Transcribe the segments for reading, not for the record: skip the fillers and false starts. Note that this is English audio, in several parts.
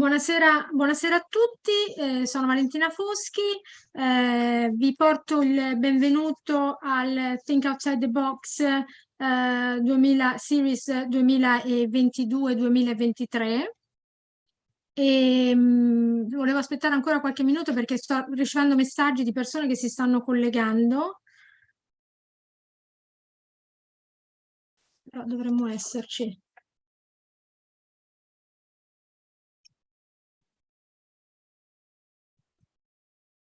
Buonasera a tutti, sono Valentina Foschi, vi porto il benvenuto al Think Outside the Box 2000, Series 2022-2023 e volevo aspettare ancora qualche minuto perché sto ricevendo messaggi di persone che si stanno collegando, però dovremmo esserci.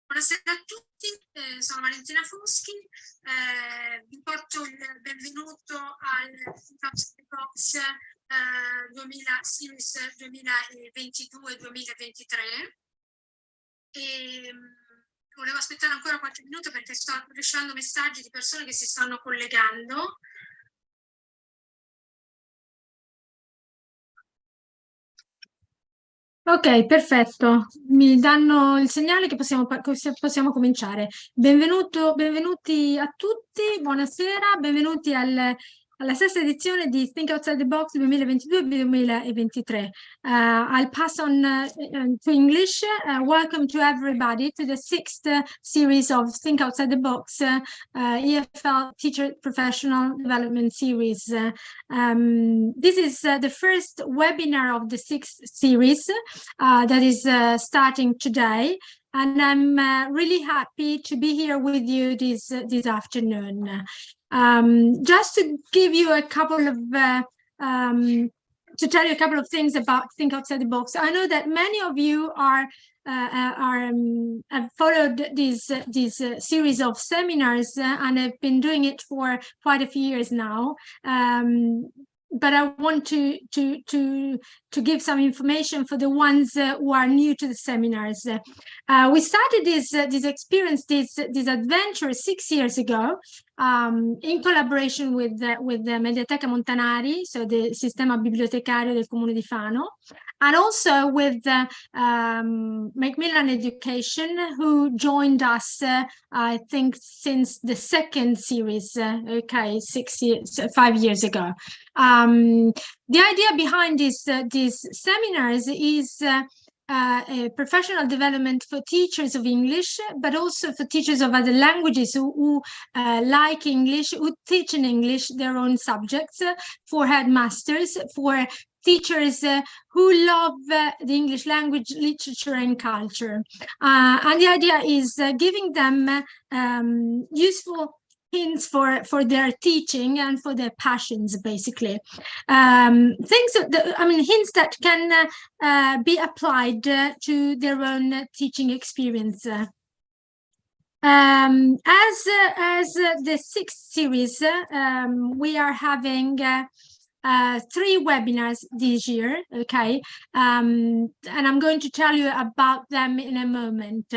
Buonasera a tutti, sono Valentina Foschi, vi porto il benvenuto al Box 2000, Series 2022-2023 e volevo aspettare ancora qualche minuto perché sto ricevendo messaggi di persone che si stanno collegando. Ok, perfetto. Mi danno il segnale che possiamo cominciare. Benvenuti a tutti, buonasera, benvenuti alla sesta edizione di Think Outside the Box 2022-2023. I'll pass on to English. Welcome to everybody to the sixth series of Think Outside the Box EFL Teacher Professional Development Series. This is the first webinar of the sixth series that is starting today, and I'm really happy to be here with you this afternoon. Just to give you a couple of to tell you a couple of things about Think Outside the Box. I know that many of you have followed this series of seminars and have been doing it for quite a few years now. But I want to give some information for the ones who are new to the seminars. We started this experience, this adventure 6 years ago, in collaboration with the Mediateca Montanari, so the Sistema Bibliotecario del Comune di Fano, and also with Macmillan Education, who joined us, I think, since the second series, 5 years ago. The idea behind these seminars is a professional development for teachers of English, but also for teachers of other languages who like English, who teach in English their own subjects, for headmasters, for teachers who love the English language, literature, and culture. And the idea is giving them useful hints for their teaching and for their passions, basically. Hints that can be applied to their own teaching experience. As the sixth series, we are having 3 webinars this year, okay? And I'm going to tell you about them in a moment.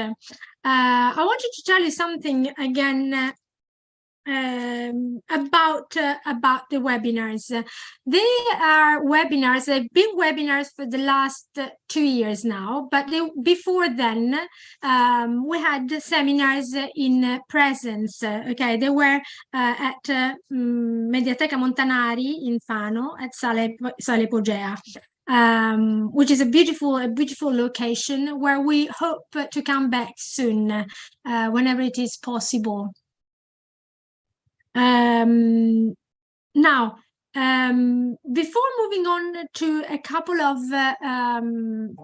I wanted to tell you something again about the webinars. They are webinars. They've been webinars for the last 2 years now, but before then we had seminars in presence. Okay, they were at Mediateca Montanari in Fano at Sale Pogea. Which is a beautiful location where we hope to come back soon, whenever it is possible. Now, before moving on to a couple of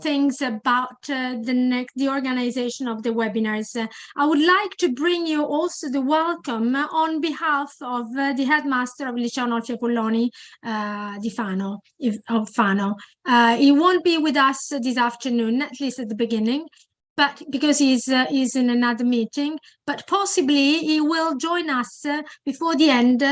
things about the organization of the webinars, I would like to bring you also the welcome on behalf of the headmaster of Liceo Nolfi Apolloni di Fano, of Fano. He won't be with us this afternoon, at least at the beginning, but because he's in another meeting, but possibly he will join us before the end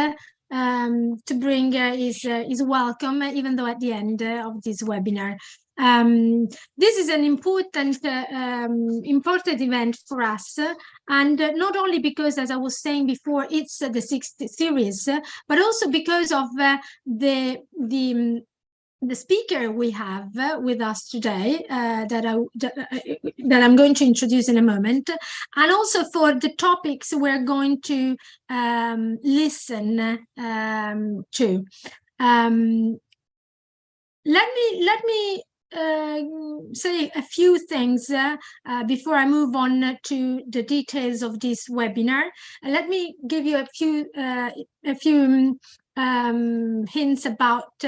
to bring his welcome, even though at the end of this webinar. This is an important event for us, and not only because, as I was saying before, it's the 6th series, but also because of the speaker we have with us today that I'm going to introduce in a moment, and also for the topics we're going to listen to. Let me say a few things before I move on to the details of this webinar. Let me give you a few hints about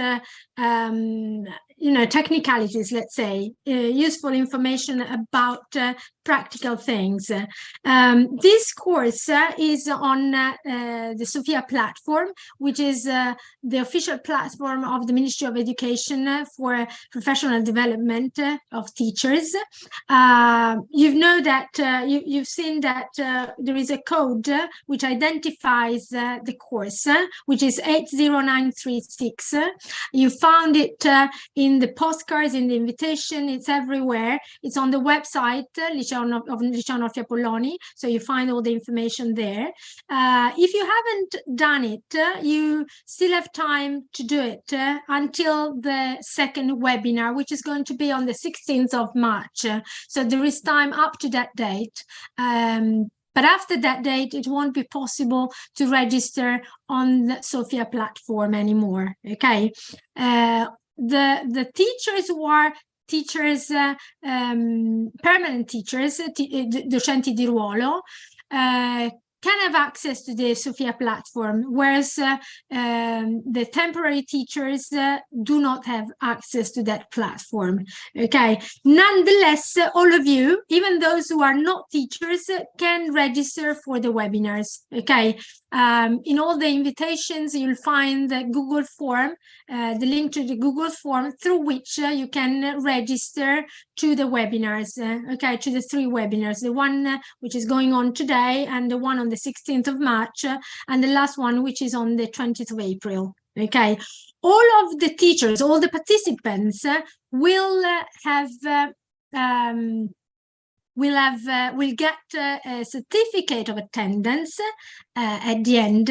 technicalities, let's say, useful information about practical things. This course is on the Sophia platform, which is the official platform of the Ministry of Education for professional development of teachers. You've seen that there is a code which identifies the course, which is 80936. You found it in the postcards, in the invitation. It's everywhere. It's on the website of Liceo Polloni, so you find all the information there. If you haven't done it, you still have time to do it until the second webinar, which is going to be on the 16th of March. So there is time up to that date. But after that date, it won't be possible to register on the Sophia platform anymore. Okay. The teachers who are teachers, permanent teachers, docenti di ruolo, can have access to the Sophia platform, whereas the temporary teachers do not have access to that platform. Okay. Nonetheless, all of you, even those who are not teachers, can register for the webinars. Okay. In all the invitations, you'll find the Google form, the link to the Google form through which you can register to the webinars, okay, to the 3 webinars, the one which is going on today, and the one on the 16th of March, and the last one which is on the 20th of April. Okay, all of the teachers, all the participants will get a certificate of attendance at the end.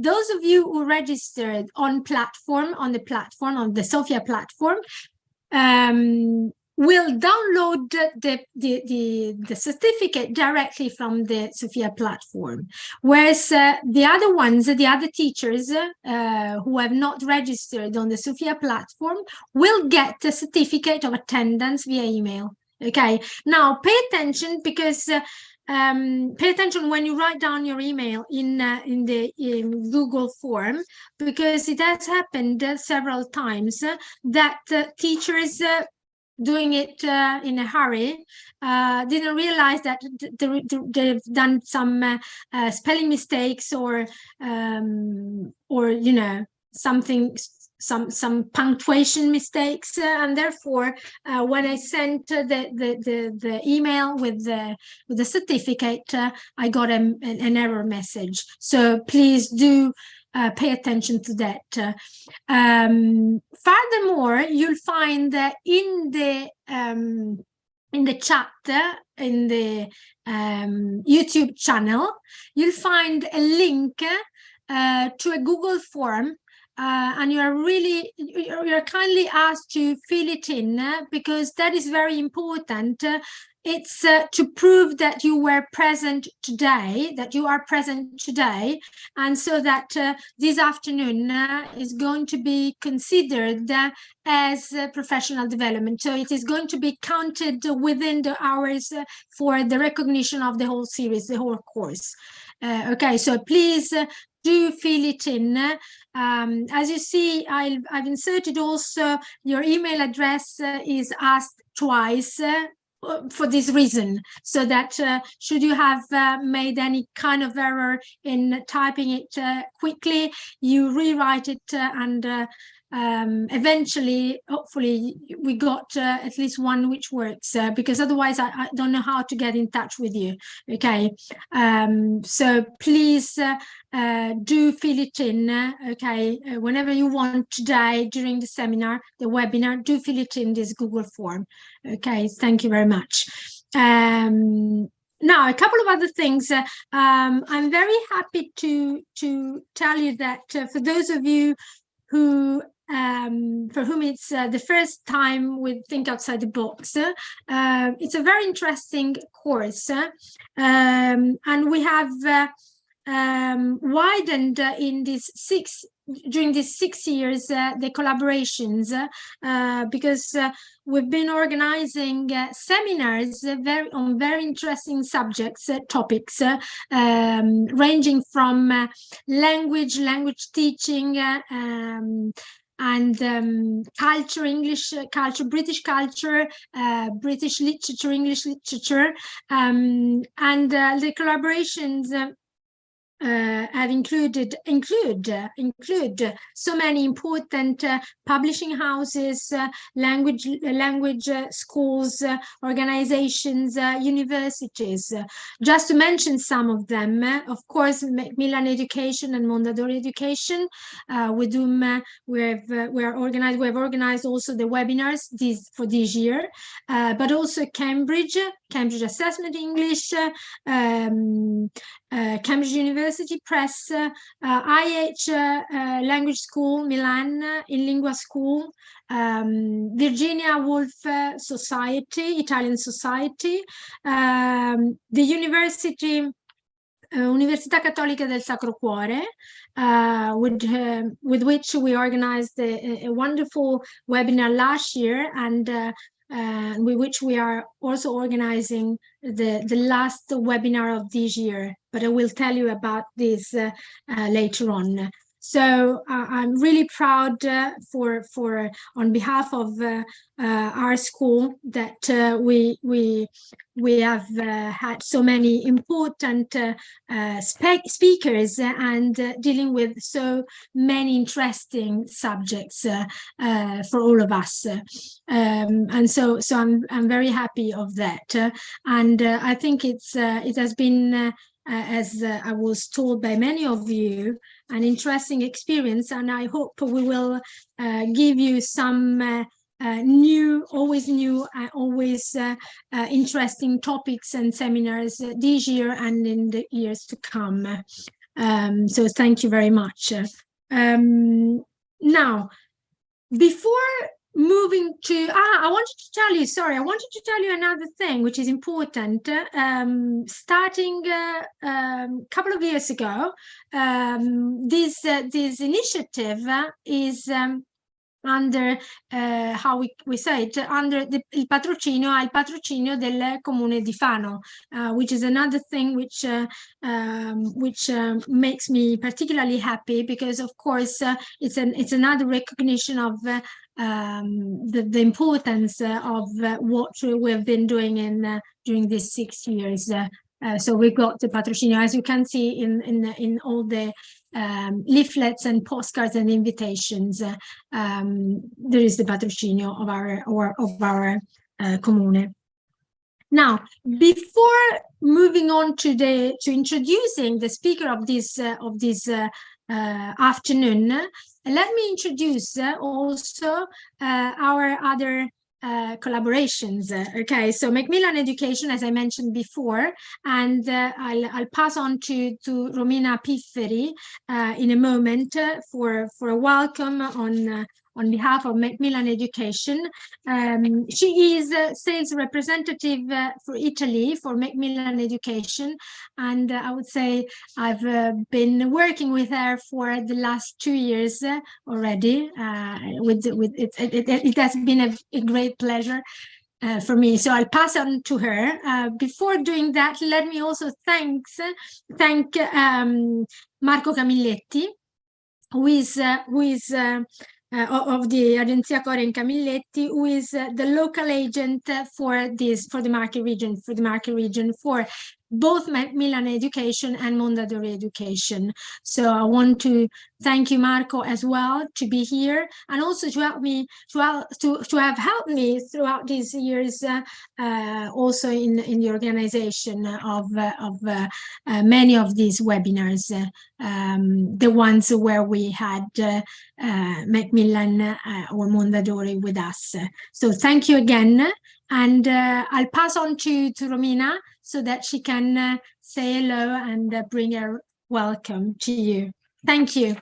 Those of you who registered on the Sophia platform, will download the certificate directly from the Sophia platform, whereas the other ones, the other teachers who have not registered on the Sophia platform, will get a certificate of attendance via email. Okay, now pay attention, because pay attention when you write down your email in the Google form, because it has happened several times that teachers doing it in a hurry didn't realize that they've done some spelling mistakes, or some punctuation mistakes, and therefore when I sent the email with the certificate, I got an error message. So please do pay attention to that. Furthermore, you'll find that in the chat, in the YouTube channel, you'll find a link to a Google form, and you're kindly asked to fill it in, because that is very important. It's to prove that you were present today, that you are present today, and so that this afternoon is going to be considered as professional development. So it is going to be counted within the hours for the recognition of the whole series, the whole course. Okay, so please do fill it in. As you see, I've inserted also your email address is asked twice for this reason, so that should you have made any kind of error in typing it quickly, you rewrite it, and eventually, hopefully, we got at least one which works, because otherwise I don't know how to get in touch with you. Okay, so please do fill it in. Okay, whenever you want today during the seminar, the webinar, do fill it in this Google form. Okay, thank you very much. Now, a couple of other things. I'm very happy to tell you that for those of you who for whom it's the first time we think outside the box, it's a very interesting course, and we have widened during these 6 years the collaborations because we've been organizing seminars on very interesting subjects, topics, ranging from language teaching, and culture, English culture, British culture, British literature, English literature, and the collaborations have include so many important publishing houses, language schools, organizations, universities. Just to mention some of them, of course, Macmillan Education and Mondadori Education, with whom we have organized also the webinars for this year, but also Cambridge Assessment English, Cambridge University Press, IH Language School, Milan, in Lingua School, Virginia Woolf Society, Italian Society, the Università Cattolica del Sacro Cuore, with which we organized a wonderful webinar last year, and with which we are also organizing the last webinar of this year, but I will tell you about this later on. So I'm really proud on behalf of our school that we have had so many important speakers and dealing with so many interesting subjects for all of us, and so I'm very happy of that, and I think it has been as I was told by many of you, an interesting experience, and I hope we will give you some always interesting topics and seminars this year and in the years to come. So thank you very much. Now, before moving to, I wanted to tell you another thing which is important. Starting a couple of years ago, this initiative is under how we say it, under il patrocinio del Comune di Fano, which is another thing which makes me particularly happy, because of course it's another recognition of the importance of what we've been doing during these 6 years. So we got the patrocinio, as you can see in all the leaflets and postcards and invitations. There is the patrocinio of our comune. Now, before moving on to introducing the speaker of this afternoon, let me introduce also our other collaborations. Okay, so Macmillan Education, as I mentioned before, and I'll pass on to Romina Pifferi in a moment for a welcome on behalf of Macmillan Education. She is a sales representative for Italy for Macmillan Education, and I would say I've been working with her for the last 2 years already. It has been a great pleasure for me. So I'll pass on to her. Before doing that, let me also thank Marco Camilletti, who is of the Agenzia Core in Camilletti, who is the local agent for the Marche region for both Macmillan Education and Mondadori Education. So I want to thank you, Marco, as well, to be here, and also to help me to have helped me throughout these years, also in the organization of many of these webinars, the ones where we had Macmillan or Mondadori with us. So thank you again, and I'll pass on to Romina so that she can say hello and bring her welcome to you. Thank you.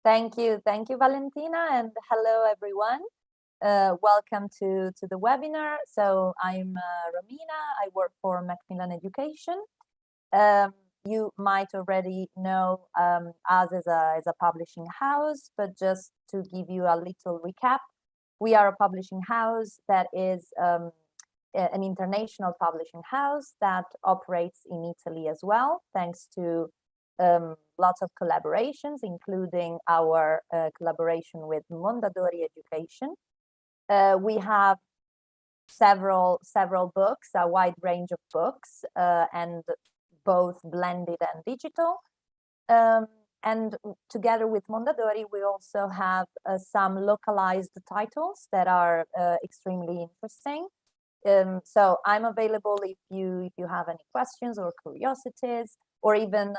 Thank you, Valentina, and hello everyone. Welcome to the webinar. So I'm Romina. I work for Macmillan Education. You might already know us as a publishing house, but just to give you a little recap, we are a publishing house that is an international publishing house that operates in Italy as well, thanks to lots of collaborations, including our collaboration with Mondadori Education. We have several books, a wide range of books, and both blended and digital. And together with Mondadori, we also have some localized titles that are extremely interesting. So I'm available if you have any questions or curiosities, or even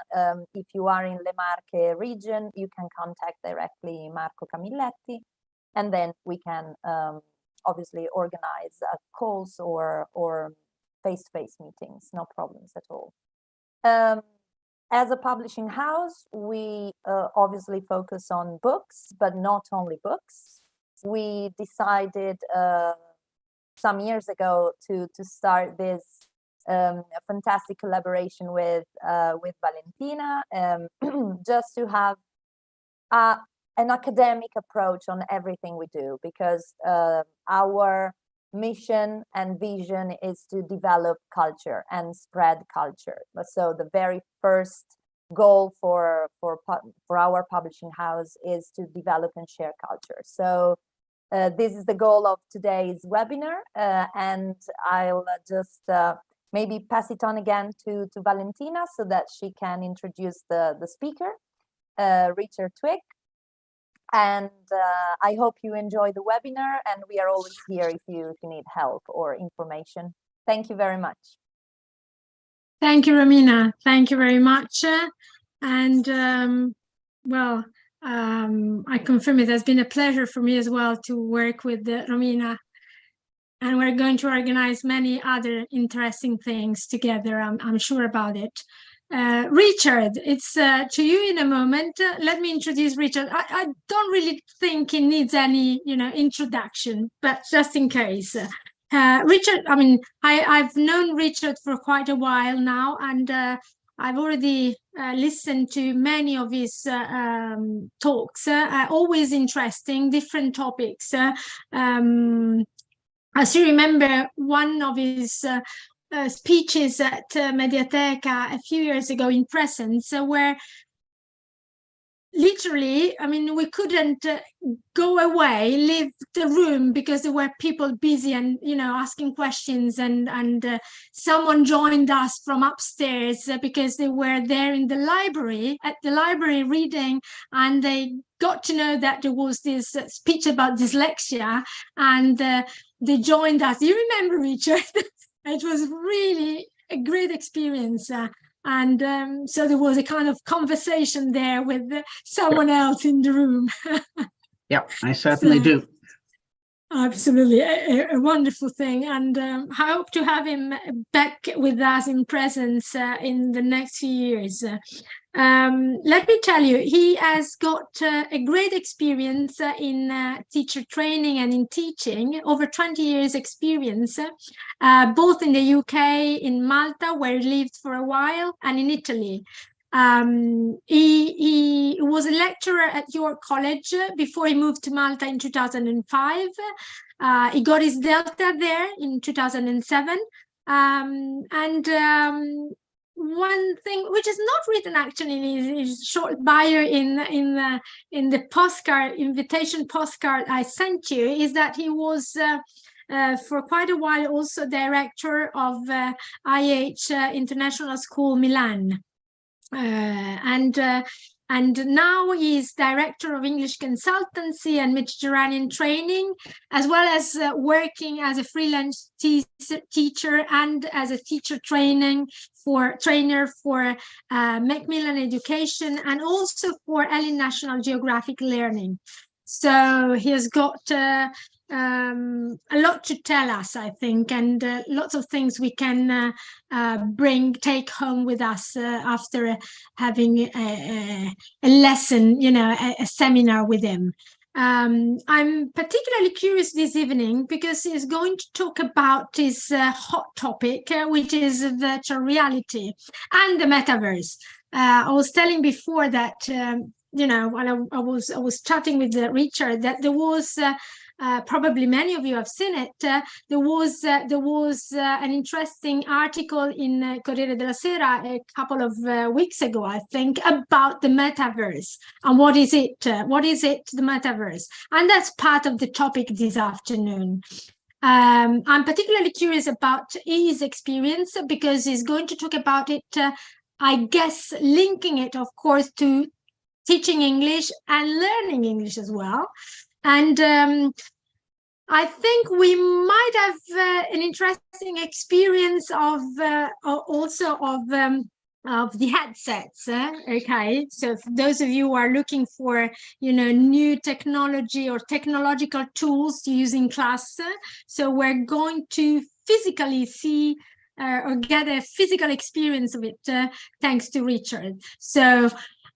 if you are in Le Marche region, you can contact directly Marco Camilletti, and then we can obviously organize calls or face-to-face meetings, no problems at all. As a publishing house, we obviously focus on books, but not only books. We decided some years ago to start this fantastic collaboration with Valentina, just to have an academic approach on everything we do, because our mission and vision is to develop culture and spread culture. So the very first goal for our publishing house is to develop and share culture. So this is the goal of today's webinar, and I'll just maybe pass it on again to Valentina so that she can introduce the speaker, Richard Twigg. And I hope you enjoy the webinar, and we are always here if you need help or information. Thank you very much. Thank you, Romina. Thank you very much. And well, I confirm it has been a pleasure for me as well to work with Romina. And we're going to organize many other interesting things together. I'm sure about it. Richard, it's to you in a moment. Let me introduce Richard. I don't really think he needs any, introduction, but just in case. Richard, I mean, I've known Richard for quite a while now, and I've already listened to many of his talks, always interesting, different topics. I still remember one of his speeches at Mediateca a few years ago in Presence, where literally, I mean, we couldn't go away, leave the room, because there were people busy and, asking questions, and someone joined us from upstairs because they were there in the library, at the library reading, and they got to know that there was this speech about dyslexia, and they joined us. You remember, Richard? It was really a great experience. And so there was a kind of conversation there with someone else in the room. Yeah, I certainly do. Absolutely, a wonderful thing. And I hope to have him back with us in Presence in the next few years. Let me tell you, he has got a great experience in teacher training and in teaching, over 20 years experience, both in the UK, in Malta, where he lived for a while, and in Italy. He was a lecturer at York College before he moved to Malta in 2005. He got his Delta there in 2007. One thing which is not written actually in his short bio in the postcard, invitation postcard I sent you, is that he was for quite a while also director of IH International School Milan. And now he's director of English consultancy and Mediterranean training, as well as working as a freelance teacher and as a teacher trainer for Macmillan Education, and also for Ellen National Geographic Learning. So he has got a lot to tell us, I think, and lots of things we can take home with us after having a lesson, a seminar with him. I'm particularly curious this evening because he's going to talk about his hot topic, which is virtual reality and the metaverse. I was telling before that, you know, when I was chatting with Richard, that there was probably many of you have seen it. There was an interesting article in Corriere della Sera a couple of weeks ago, I think, about the metaverse and what is it, the metaverse, and that's part of the topic this afternoon. I'm particularly curious about his experience because he's going to talk about it, I guess, linking it, of course, to teaching English and learning English as well. And I think we might have an interesting experience of also of the headsets. Okay, so for those of you who are looking for, you know, new technology or technological tools to use in class, so we're going to physically see or get a physical experience of it thanks to Richard. So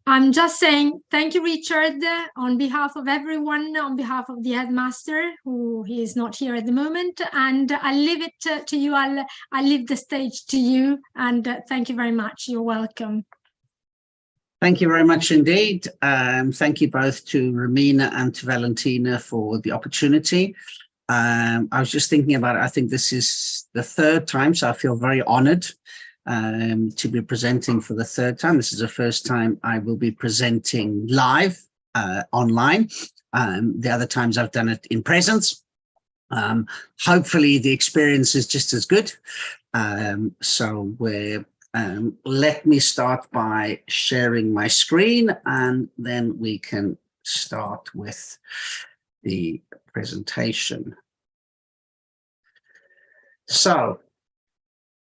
I'm just saying thank you, Richard, on behalf of everyone, on behalf of the headmaster, who he is not here at the moment, and I leave it to you. I'll leave the stage to you, and thank you very much. You're welcome. Thank you very much indeed. Thank you both to Romina and to Valentina for the opportunity. I was just thinking about it. I think this is the third time, so I feel very honored to be presenting for the third time. This is the first time I will be presenting live online. The other times I've done it in presence. Hopefully the experience is just as good. So let me start by sharing my screen, and then we can start with the presentation. So,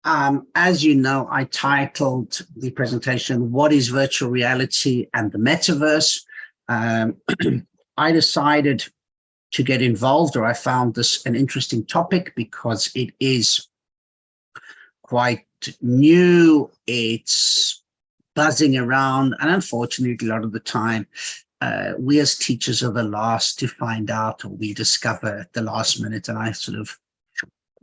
as you know, I titled the presentation, What is Virtual Reality and the Metaverse? I decided to get involved, or I found this an interesting topic because it is quite new. It's buzzing around, and unfortunately, a lot of the time, we as teachers are the last to find out, or we discover at the last minute, and I sort of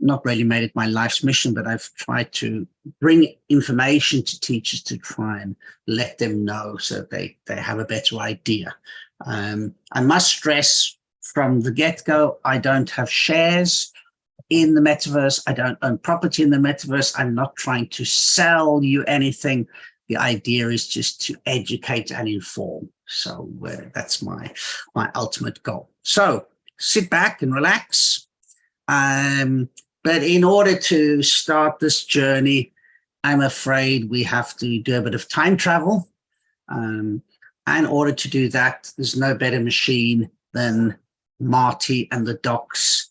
not really made it my life's mission, but I've tried to bring information to teachers to try and let them know so they have a better idea. I must stress from the get-go, I don't have shares in the metaverse. I don't own property in the metaverse. I'm not trying to sell you anything. The idea is just to educate and inform. So that's my ultimate goal. So sit back and relax. But in order to start this journey, I'm afraid we have to do a bit of time travel. And in order to do that, there's no better machine than Marty and the Doc's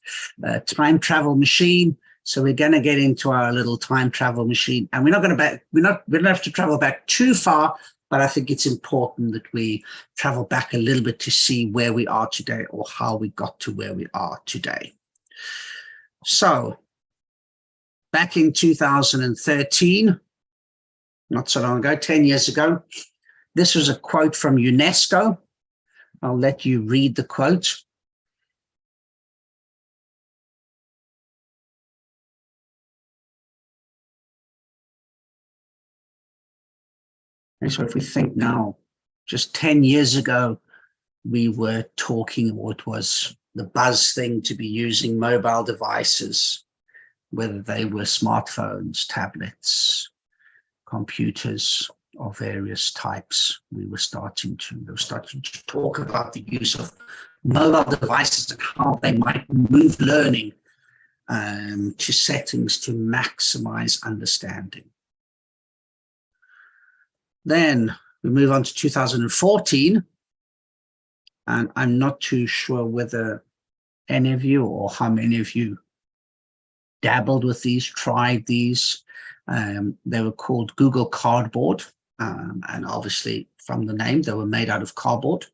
time travel machine. So we're going to get into our little time travel machine, and we don't have to travel back too far, but I think it's important that we travel back a little bit to see where we are today, or how we got to where we are today. So back in 2013, not so long ago, 10 years ago, this was a quote from UNESCO. I'll let you read the quote. And so if we think now, just 10 years ago, we were talking what was the buzz thing to be using mobile devices, whether they were smartphones, tablets, computers of various types. We were starting to talk about the use of mobile devices and how they might move learning to settings to maximize understanding. Then we move on to 2014, and I'm not too sure whether any of you or how many of you dabbled with these, tried these. They were called Google Cardboard, and obviously from the name, they were made out of cardboard.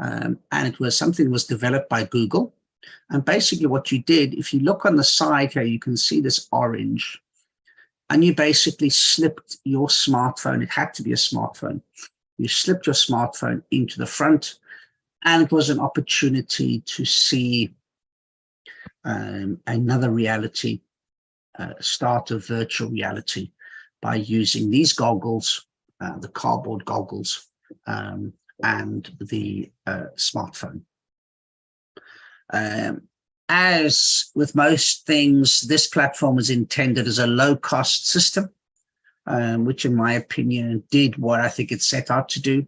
And it was something that was developed by Google. And basically what you did, if you look on the side here, you can see this orange, and you basically slipped your smartphone. It had to be a smartphone. You slipped your smartphone into the front, And it was an opportunity to see another reality, start of virtual reality, by using these goggles, the cardboard goggles, and the smartphone. As with most things, this platform was intended as a low-cost system, which in my opinion did what I think it set out to do,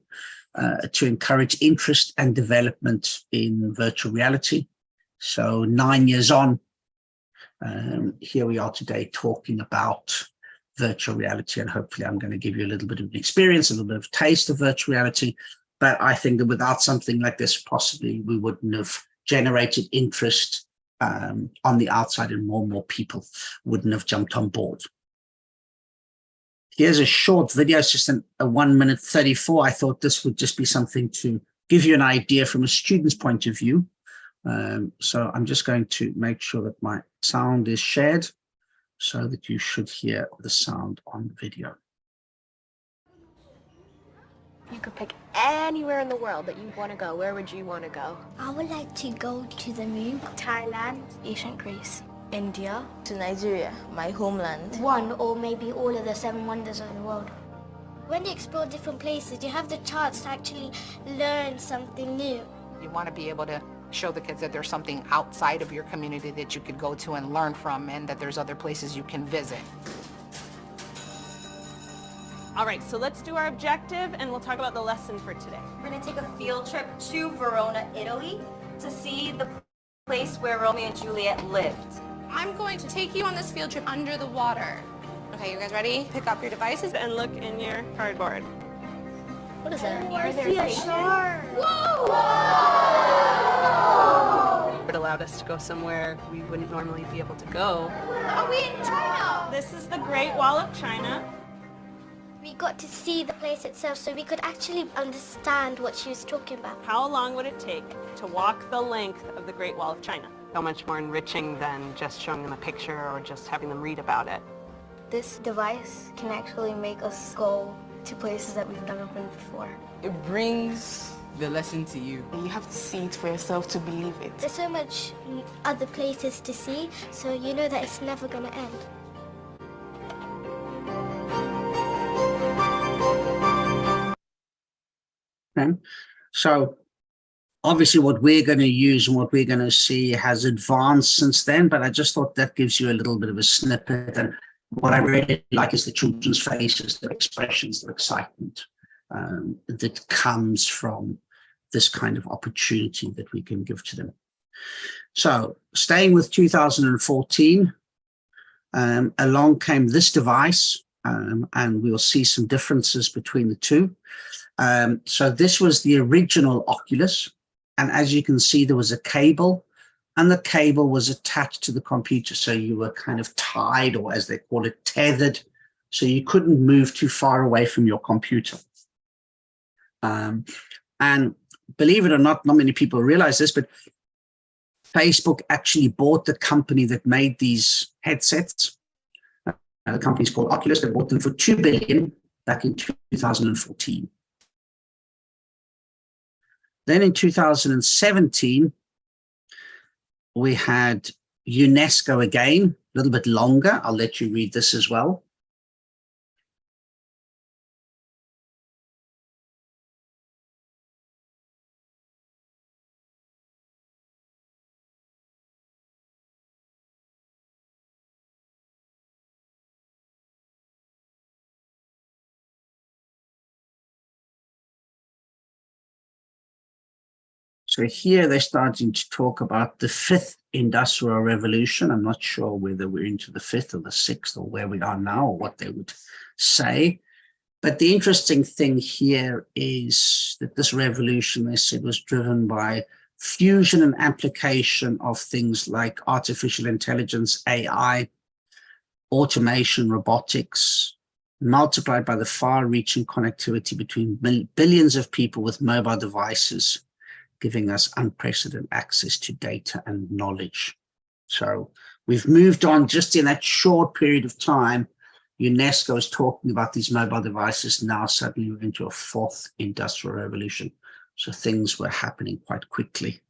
to encourage interest and development in virtual reality. So 9 years on, here we are today talking about virtual reality, and hopefully I'm going to give you a little bit of an experience, a little bit of taste of virtual reality. But I think that without something like this, possibly we wouldn't have generated interest on the outside, and more people wouldn't have jumped on board. Here's a short video, it's just a 1 minute 34. I thought this would just be something to give you an idea from a student's point of view. So I'm just going to make sure that my sound is shared so that you should hear the sound on the video. You could pick anywhere in the world that you want to go. Where would you want to go? I would like to go to the moon. Thailand, ancient Greece, India, to Nigeria, my homeland. one or maybe all of the 7 wonders of the world. When you explore different places, you have the chance to actually learn something new. You want to be able to show the kids that there's something outside of your community that you could go to and learn from, and that there's other places you can visit. All right, so let's do our objective and we'll talk about the lesson for today. We're going to take a field trip to Verona, Italy to see the place where Romeo and Juliet lived. I'm going to take you on this field trip under the water. Okay, you guys ready? Pick up your devices. And look in your cardboard. What is that? I see a shark. Whoa! It allowed us to go somewhere we wouldn't normally be able to go. Are we in China? This is the Great Wall of China. We got to see the place itself so we could actually understand what she was talking about. How long would it take to walk the length of the Great Wall of China? So much more enriching than just showing them a picture or just having them read about it. This device can actually make us go to places that we've never been before. It brings the lesson to you. You have to see it for yourself to believe it. There's so much other places to see, so you know that it's never going to end. Okay. So obviously what we're going to use and what we're going to see has advanced since then, but I just thought that gives you a little bit of a snippet. And what I really like is the children's faces, their expressions, their excitement that comes from this kind of opportunity that we can give to them. So staying with 2014, along came this device, and we'll see some differences between the two. So this was the original Oculus, and as you can see, there was a cable, and the cable was attached to the computer, so you were kind of tied, or as they call it, tethered, so you couldn't move too far away from your computer. And believe it or not many people realize this, but Facebook actually bought the company that made these headsets. The company's called Oculus. They bought them for $2 billion back in 2014. Then in 2017, we had UNESCO again, a little bit longer. I'll let you read this as well. So here they're starting to talk about the 5th industrial revolution. I'm not sure whether we're into the 5th or the 6th or where we are now or what they would say. But the interesting thing here is that this revolution, they said, was driven by fusion and application of things like artificial intelligence, AI, automation, robotics, multiplied by the far-reaching connectivity between billions of people with mobile devices, giving us unprecedented access to data and knowledge. So we've moved on just in that short period of time. UNESCO is talking about these mobile devices. Now suddenly we're into a 4th industrial revolution. So things were happening quite quickly.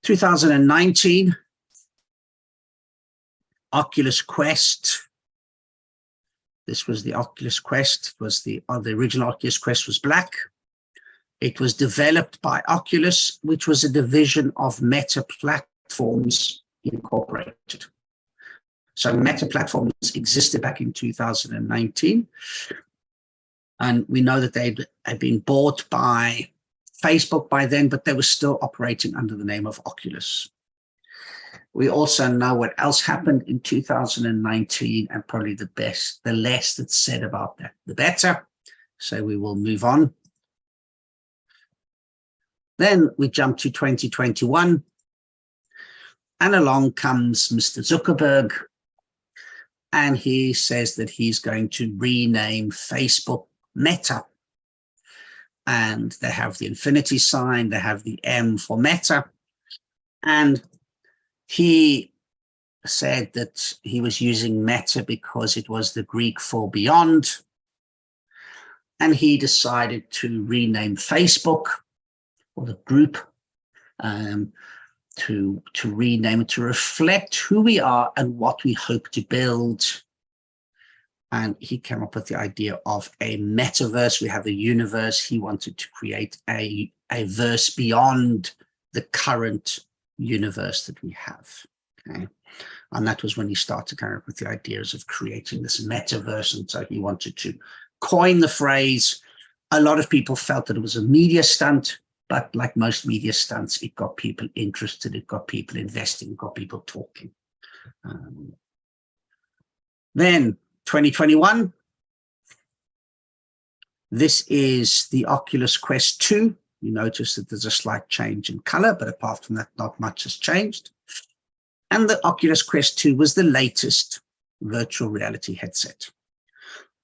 2019, Oculus Quest. This was the Oculus Quest. It was the original Oculus Quest was black. It was developed by Oculus, which was a division of Meta Platforms Incorporated. So Meta Platforms existed back in 2019. And we know that they had been bought by Facebook by then, but they were still operating under the name of Oculus. We also know what else happened in 2019, and probably the less that's said about that, the better. So we will move on. Then we jump to 2021, and along comes Mr. Zuckerberg, and he says that he's going to rename Facebook Meta. And they have the infinity sign, they have the M for Meta. And he said that he was using Meta because it was the Greek for beyond. And he decided to rename Facebook, or the group, to rename it to reflect who we are and what we hope to build. And he came up with the idea of a metaverse. We have a universe. He wanted to create a verse beyond the current universe that we have. Okay. And that was when he started coming up with the ideas of creating this metaverse. And so he wanted to coin the phrase. A lot of people felt that it was a media stunt, but like most media stunts, it got people interested, it got people investing, it got people talking. Then 2021, this is the Oculus Quest 2. You notice that there's a slight change in color, but apart from that, not much has changed. And the Oculus Quest 2 was the latest virtual reality headset.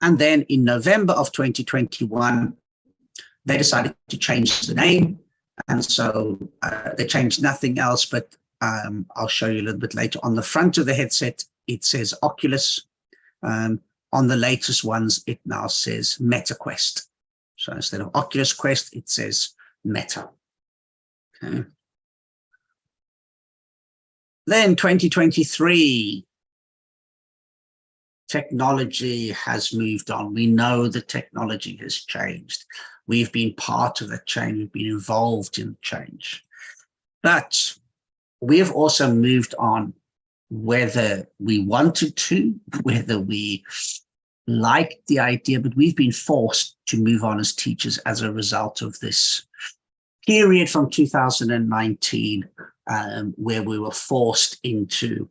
And then in November of 2021, they decided to change the name. And so they changed nothing else, but I'll show you a little bit later. On the front of the headset, it says Oculus. On the latest ones, it now says Meta Quest. So instead of Oculus Quest, it says Meta. Okay. Then 2023, technology has moved on. We know the technology has changed. We've been part of that change. We've been involved in change. But we have also moved on, whether we wanted to, whether we liked the idea, but we've been forced to move on as teachers as a result of this period from 2019, where we were forced into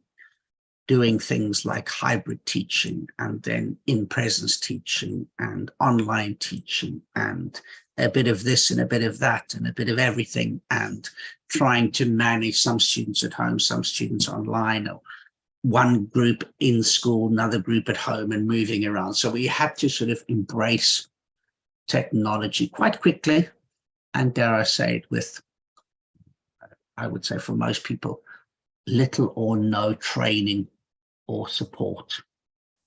doing things like hybrid teaching and then in-presence teaching and online teaching and a bit of this and a bit of that and a bit of everything, and trying to manage some students at home, some students online, or one group in school, another group at home, and moving around. So we had to sort of embrace technology quite quickly, and dare I say it, with, I would say for most people, little or no training or support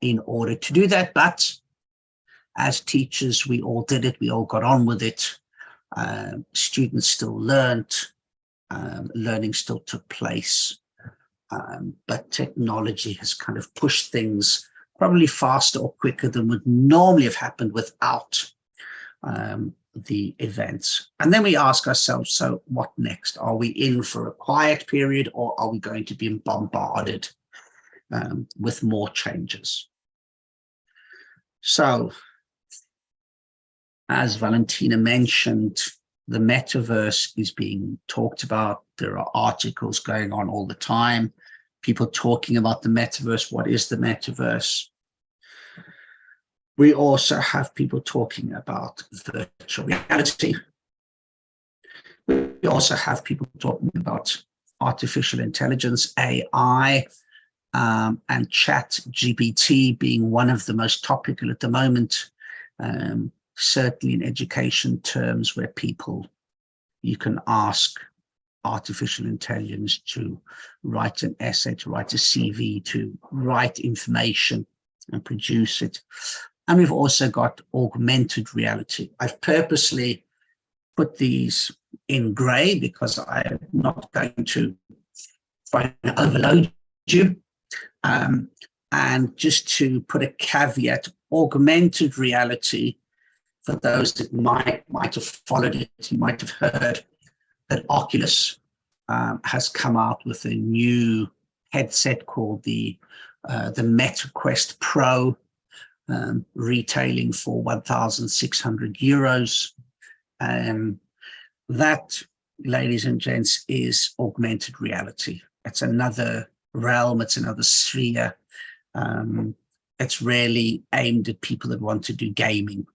in order to do that. But as teachers, we all did it. We all got on with it. Students still learned. Learning still took place. But technology has kind of pushed things probably faster or quicker than would normally have happened without the events. And then we ask ourselves, so what next? Are we in for a quiet period, or are we going to be bombarded with more changes? So, as Valentina mentioned, the metaverse is being talked about. There are articles going on all the time, people talking about the metaverse. What is the metaverse? We also have people talking about virtual reality. We also have people talking about artificial intelligence, AI, and ChatGPT being one of the most topical at the moment, certainly in education terms, where you can ask artificial intelligence to write an essay, to write a CV, to write information and produce it. And we've also got augmented reality. I've purposely put these in gray because I'm not going to try and overload you. And just to put a caveat, augmented reality, for those that might have followed it, you might have heard that Oculus has come out with a new headset called the Meta Quest Pro, retailing for 1,600 euros. That, ladies and gents, is augmented reality. It's another realm, it's another sphere. It's really aimed at people that want to do gaming.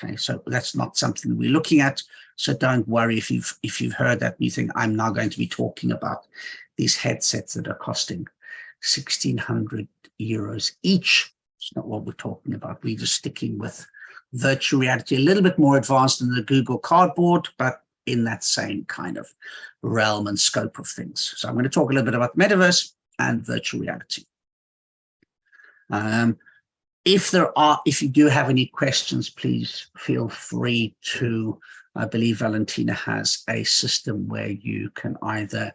Okay, so that's not something we're looking at. So don't worry if you've heard that and you think I'm now going to be talking about these headsets that are costing 1,600 euros each. It's not what we're talking about. We're just sticking with virtual reality, a little bit more advanced than the Google Cardboard, but in that same kind of realm and scope of things. So I'm going to talk a little bit about Metaverse and virtual reality. If you do have any questions, please feel free to, I believe Valentina has a system where you can either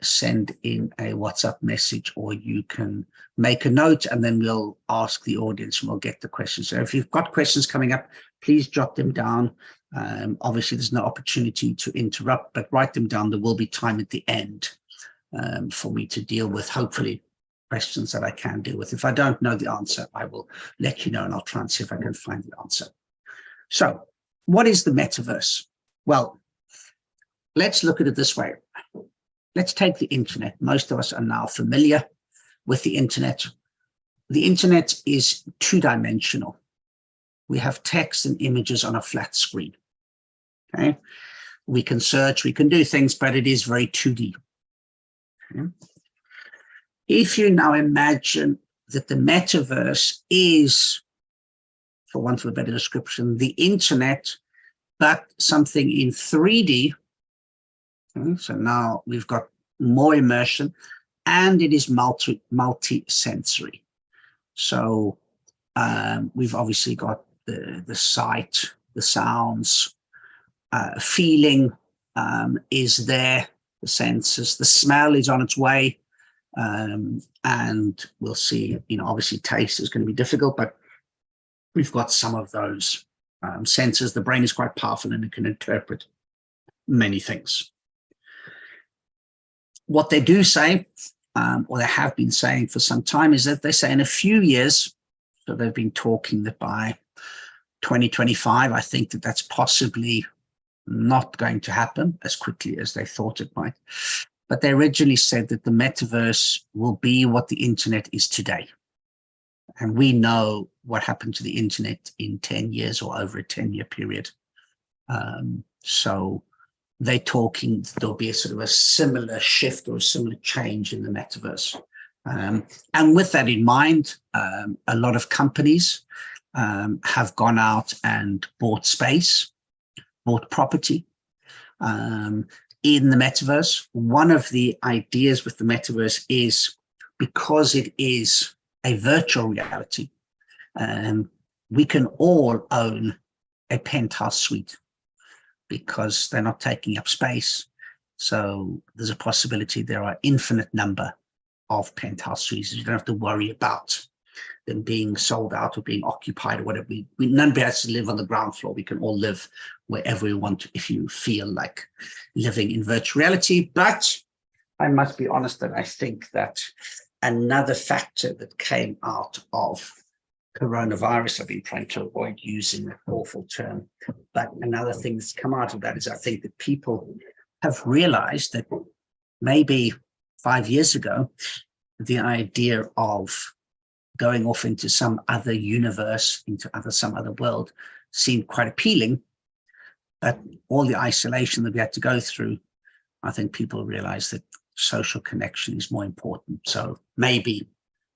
send in a WhatsApp message or you can make a note and then we'll ask the audience and we'll get the questions. So if you've got questions coming up, please jot them down. Obviously, there's no opportunity to interrupt, but write them down. There will be time at the end for me to deal with, hopefully, questions that I can deal with. If I don't know the answer, I will let you know and I'll try and see if I can find the answer. So what is the metaverse? Well, let's look at it this way. Let's take the internet. Most of us are now familiar with the internet. The internet is two-dimensional. We have text and images on a flat screen. Okay, we can search, we can do things, but it is very 2D. Okay? If you now imagine that the metaverse is, for want of a better description, the internet, but something in 3D. Okay, so now we've got more immersion and it is multi-sensory. So we've obviously got the sight, the sounds, feeling is there, the senses, the smell is on its way. And we'll see, obviously taste is going to be difficult, but we've got some of those senses. The brain is quite powerful and it can interpret many things. What they do say, or they have been saying for some time, is that they say in a few years, so they've been talking that by 2025, I think that that's possibly not going to happen as quickly as they thought it might. But they originally said that the metaverse will be what the internet is today. And we know what happened to the internet in 10 years or over a 10-year period. So they're talking there'll be a sort of a similar shift or a similar change in the metaverse. And with that in mind, a lot of companies have gone out and bought space, bought property in the metaverse. One of the ideas with the metaverse is, because it is a virtual reality, we can all own a penthouse suite because they're not taking up space. So there's a possibility there are infinite number of penthouse suites. You don't have to worry about them being sold out or being occupied or whatever. Nobody has to live on the ground floor. We can all live wherever we want to, if you feel like living in virtual reality. But I must be honest that I think that another factor that came out of coronavirus, I've been trying to avoid using that awful term, but another thing that's come out of that is I think that people have realized that maybe 5 years ago, the idea of going off into some other universe, into some other world seemed quite appealing, but all the isolation that we had to go through, I think people realized that social connection is more important. So maybe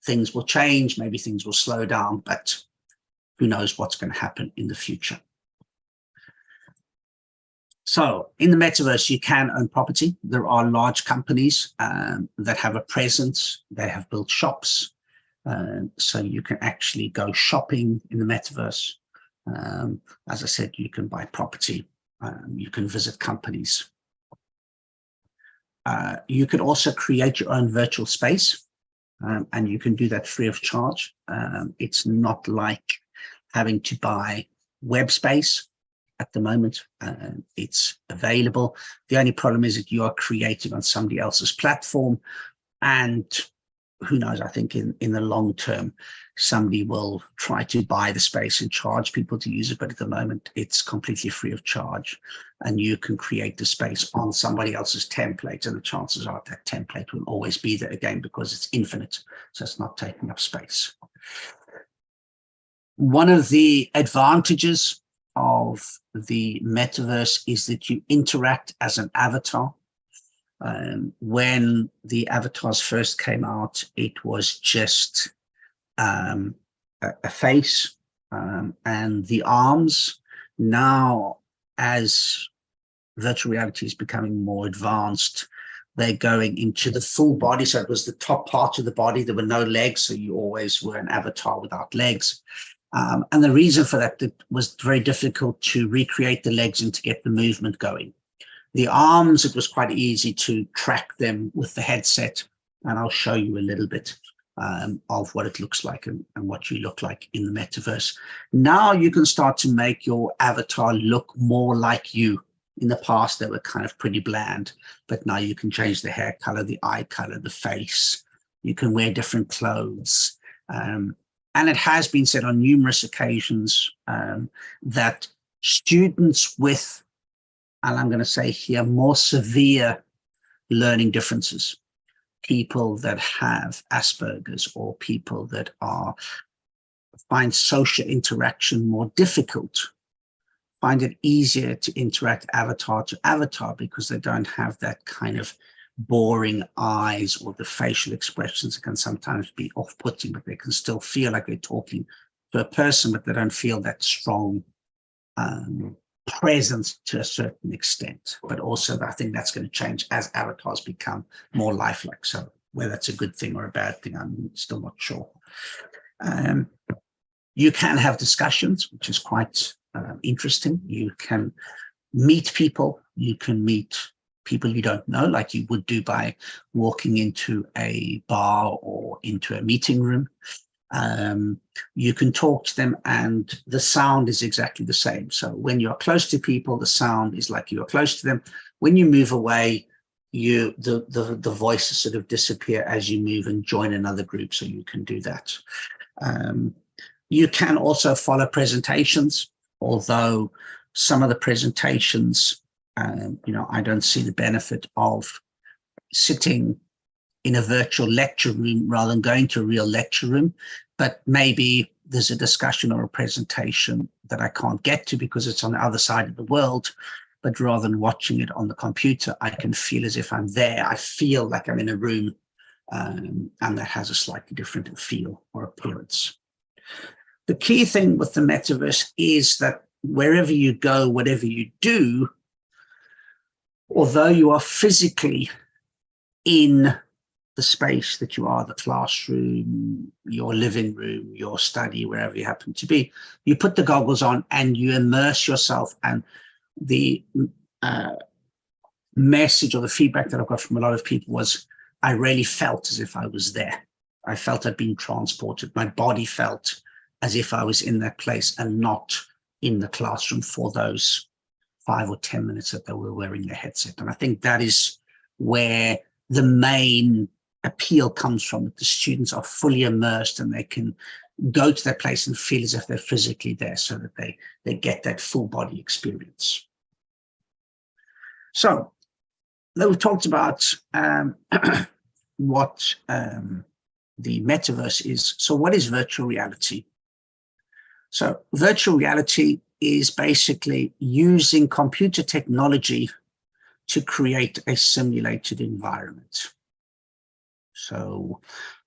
things will change, maybe things will slow down, but who knows what's going to happen in the future. So in the metaverse, you can own property. There are large companies that have a presence. They have built shops. So you can actually go shopping in the metaverse. As I said, you can buy property, you can visit companies. You can also create your own virtual space, and you can do that free of charge. It's not like having to buy web space at the moment. It's available. The only problem is that you are creating on somebody else's platform, and who knows, I think in the long term, somebody will try to buy the space and charge people to use it. But at the moment, it's completely free of charge. And you can create the space on somebody else's template. And the chances are that template will always be there again because it's infinite. So it's not taking up space. One of the advantages of the metaverse is that you interact as an avatar. When the avatars first came out, it was just a face and the arms. Now, as virtual reality is becoming more advanced, they're going into the full body. So it was the top part of the body. There were no legs, so you always were an avatar without legs. And the reason for that, it was very difficult to recreate the legs and to get the movement going. The arms, it was quite easy to track them with the headset, and I'll show you a little bit of what it looks like and what you look like in the metaverse. Now you can start to make your avatar look more like you. In the past, they were kind of pretty bland, but now you can change the hair color, the eye color, the face. You can wear different clothes. And it has been said on numerous occasions that students with, and I'm going to say here, more severe learning differences, people that have Asperger's or people that find social interaction more difficult, find it easier to interact avatar to avatar because they don't have that kind of boring eyes or the facial expressions that can sometimes be off-putting, but they can still feel like they're talking to a person, but they don't feel that strong presence to a certain extent. But also I think that's going to change as avatars become more lifelike. So whether that's a good thing or a bad thing, I'm still not sure. You can have discussions, which is quite interesting. You can meet people. You can meet people you don't know, like you would do by walking into a bar or into a meeting room. You can talk to them and the sound is exactly the same. So when you're close to people, the sound is like you are close to them. When you move away, the voices sort of disappear as you move and join another group, so you can do that. You can also follow presentations, although some of the presentations, I don't see the benefit of sitting in a virtual lecture room rather than going to a real lecture room. But maybe there's a discussion or a presentation that I can't get to because it's on the other side of the world. But rather than watching it on the computer, I can feel as if I'm there. I feel like I'm in a room, and that has a slightly different feel or appearance. The key thing with the metaverse is that wherever you go, whatever you do, although you are physically in the space that you are, the classroom, your living room, your study, wherever you happen to be, you put the goggles on and you immerse yourself. And the message or the feedback that I've got from a lot of people was, I really felt as if I was there. I felt I'd been transported. My body felt as if I was in that place and not in the classroom for those 5 or 10 minutes that they were wearing their headset. And I think that is where the main appeal comes from, that the students are fully immersed and they can go to that place and feel as if they're physically there, so that they get that full body experience. So now we've talked about what the metaverse is. So what is virtual reality? So virtual reality is basically using computer technology to create a simulated environment. So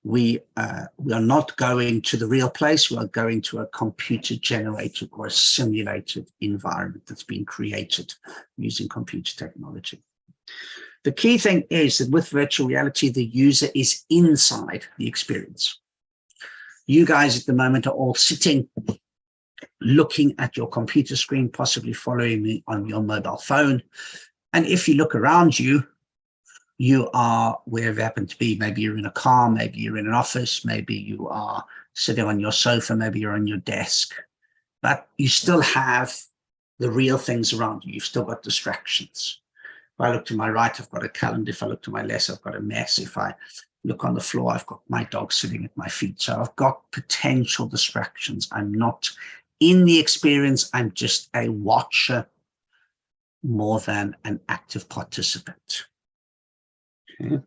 we are not going to the real place, we are going to a computer generated or a simulated environment that's been created using computer technology. The key thing is that with virtual reality, the user is inside the experience. You guys at the moment are all sitting, looking at your computer screen, possibly following me on your mobile phone. And if you look around you, you are wherever you happen to be. Maybe you're in a car, maybe you're in an office, maybe you are sitting on your sofa, maybe you're on your desk, but you still have the real things around you. You've still got distractions. If I look to my right, I've got a calendar. If I look to my left, I've got a mess. If I look on the floor, I've got my dog sitting at my feet. So I've got potential distractions. I'm not in the experience. I'm just a watcher more than an active participant. Okay.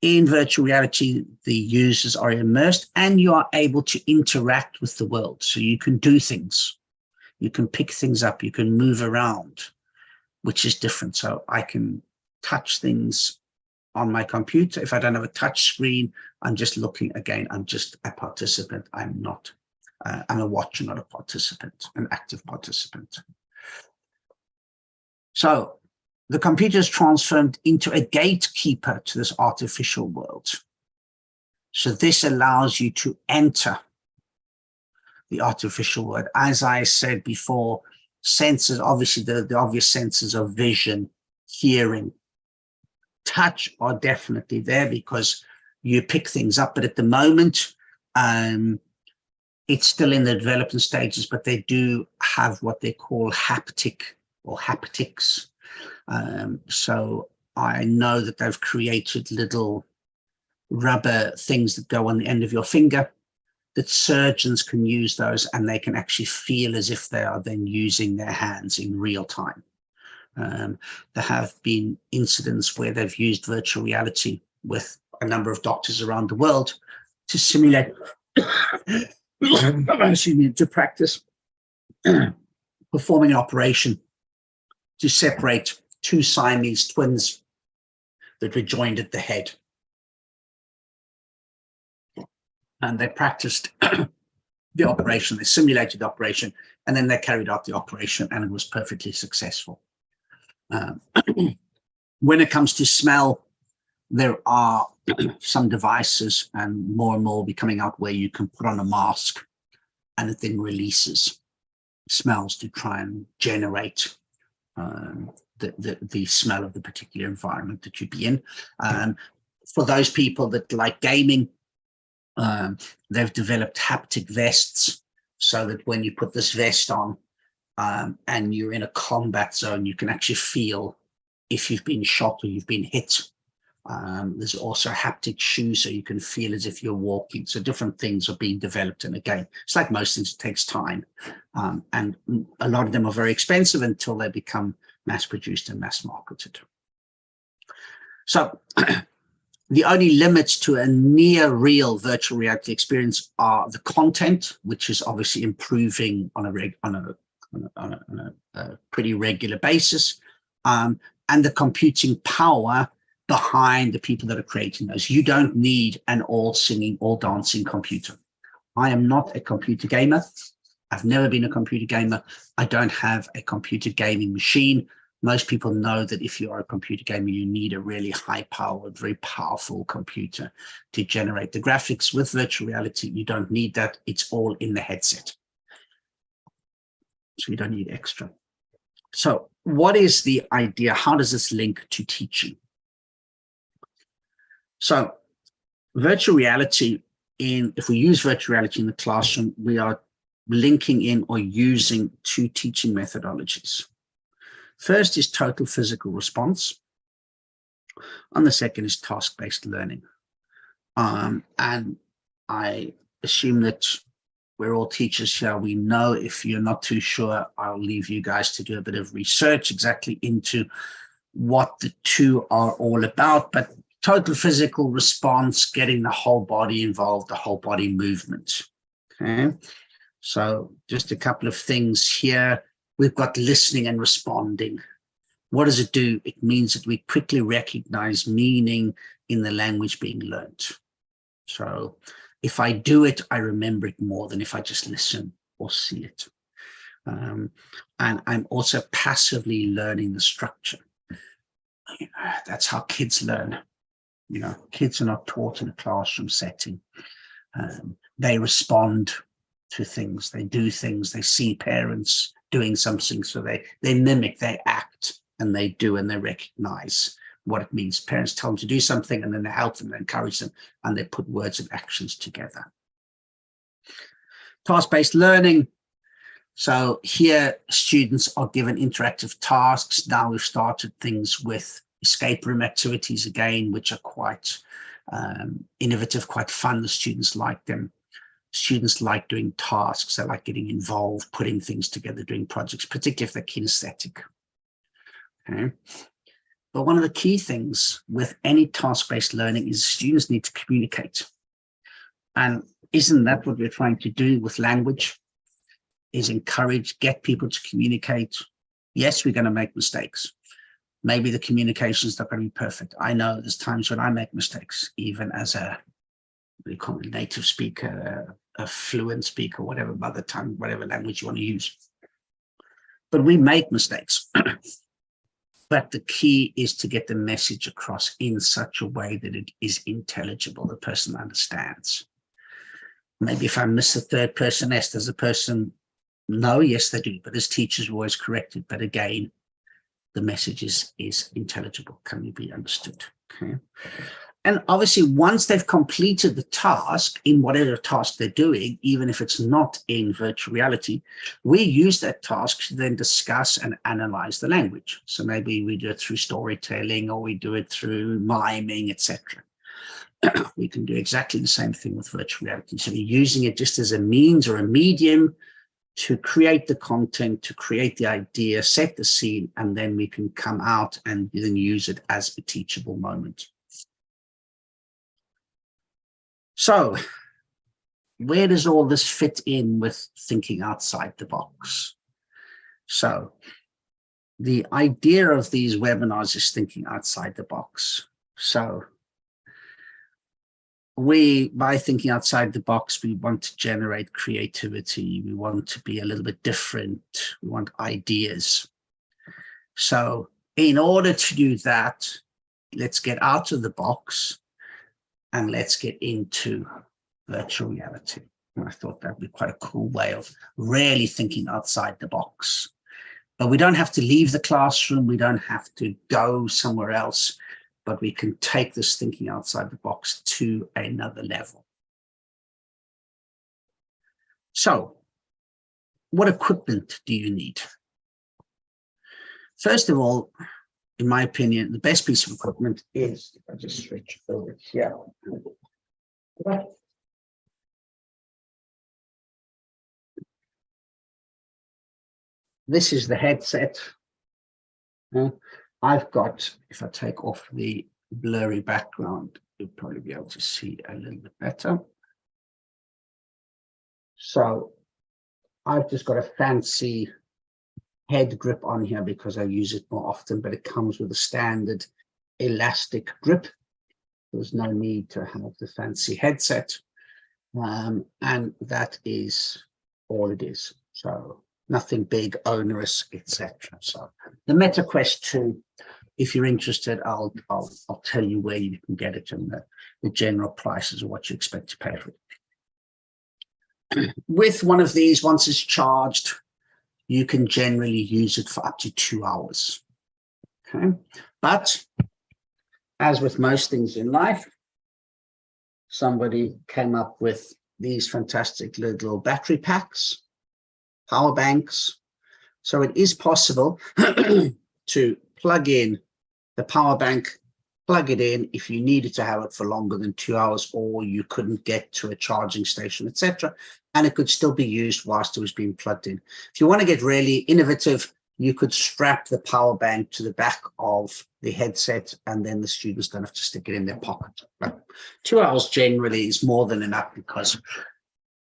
In virtual reality, the users are immersed and you are able to interact with the world. So you can do things. You can pick things up. You can move around, which is different. So I can touch things on my computer. If I don't have a touch screen, I'm just looking again. I'm just a participant. I'm not, I'm a watcher, not a participant, an active participant. So the computer is transformed into a gatekeeper to this artificial world. So this allows you to enter the artificial world. As I said before, senses, obviously the obvious senses of vision, hearing, touch are definitely there because you pick things up. But at the moment, it's still in the development stages, but they do have what they call haptic or haptics. So I know that they've created little rubber things that go on the end of your finger, that surgeons can use those and they can actually feel as if they are then using their hands in real time. There have been incidents where they've used virtual reality with a number of doctors around the world to simulate, excuse me, to practice performing an operation to separate two Siamese twins that were joined at the head. And they practiced the operation, they simulated the operation, and then they carried out the operation, and it was perfectly successful. When it comes to smell, there are some devices, and more will be coming out where you can put on a mask and it then releases smells to try and generate the smell of the particular environment that you'd be in. For those people that like gaming, they've developed haptic vests so that when you put this vest on and you're in a combat zone, you can actually feel if you've been shot or you've been hit. There's also haptic shoes so you can feel as if you're walking. So different things are being developed. And again, it's like most things, it takes time. And a lot of them are very expensive until they become mass produced and mass marketed. So the only limits to a near real virtual reality experience are the content, which is obviously improving on a pretty regular basis, and the computing power behind the people that are creating those. You don't need an all singing, all dancing computer. I am not a computer gamer. I've never been a computer gamer. I don't have a computer gaming machine. Most people know that if you are a computer gamer, you need a really high-powered, very powerful computer to generate the graphics. With virtual reality, you don't need that. It's all in the headset. So you don't need extra. So what is the idea? How does this link to teaching? So virtual reality, if we use virtual reality in the classroom, we are linking in or using two teaching methodologies. First is total physical response, and the second is task-based learning. And I assume that we're all teachers here. We know. If you're not too sure, I'll leave you guys to do a bit of research exactly into what the two are all about. But total physical response, getting the whole body involved, the whole body movement. Okay, so just a couple of things here. We've got listening and responding. What does it do? It means that we quickly recognize meaning in the language being learned. So if I do it, I remember it more than if I just listen or see it. And I'm also passively learning the structure. That's how kids learn. You know, kids are not taught in a classroom setting. They respond to things, they do things, they see parents doing something, so they mimic, they act, and they do, and they recognize what it means. Parents tell them to do something, and then they help them, they encourage them, and they put words and actions together. Task-based learning. So here, students are given interactive tasks. Now we've started things with escape room activities again, which are quite innovative, quite fun. The students like them. Students like doing tasks. They like getting involved, putting things together, doing projects, particularly if they're kinesthetic. Okay. But one of the key things with any task-based learning is students need to communicate. And isn't that what we're trying to do with language? Is encourage, get people to communicate. Yes, we're going to make mistakes. Maybe the communication is not going to be perfect. I know there's times when I make mistakes, even as a, what do you call it, native speaker, a fluent speaker, whatever mother tongue, whatever language you want to use. But we make mistakes. But the key is to get the message across in such a way that it is intelligible, the person understands. Maybe if I miss the third person S, does the person know? Yes, they do, but as teachers we're always corrected. But again, the message is intelligible, can be understood. Okay. And obviously, once they've completed the task in whatever task they're doing, even if it's not in virtual reality, we use that task to then discuss and analyze the language. So maybe we do it through storytelling, or we do it through miming, etc. We can do exactly the same thing with virtual reality. So we're using it just as a means or a medium to create the content, to create the idea, set the scene, and then we can come out and then use it as a teachable moment. So where does all this fit in with thinking outside the box? So the idea of these webinars is thinking outside the box. So by thinking outside the box, we want to generate creativity. We want to be a little bit different. We want ideas. So in order to do that, let's get out of the box and let's get into virtual reality. And I thought that'd be quite a cool way of really thinking outside the box. But we don't have to leave the classroom. We don't have to go somewhere else, but we can take this thinking outside the box to another level. So what equipment do you need? First of all, in my opinion, the best piece of equipment is, if I just switch over here. This is the headset. I've got, if I take off the blurry background, you'll probably be able to see a little bit better. So I've just got a fancy head grip on here because I use it more often, but it comes with a standard elastic grip. There's no need to have the fancy headset. And that is all it is. So nothing big, onerous, etc. So the MetaQuest 2, if you're interested, I'll tell you where you can get it and the general prices of what you expect to pay for it. With one of these, once it's charged, you can generally use it for up to 2 hours. Okay, but as with most things in life, somebody came up with these fantastic little battery packs, power banks. So it is possible to plug in the power bank, plug it in if you needed to have it for longer than 2 hours, or you couldn't get to a charging station, etc. And it could still be used whilst it was being plugged in. If you want to get really innovative, you could strap the power bank to the back of the headset, and then the students don't have to stick it in their pocket. But 2 hours generally is more than enough because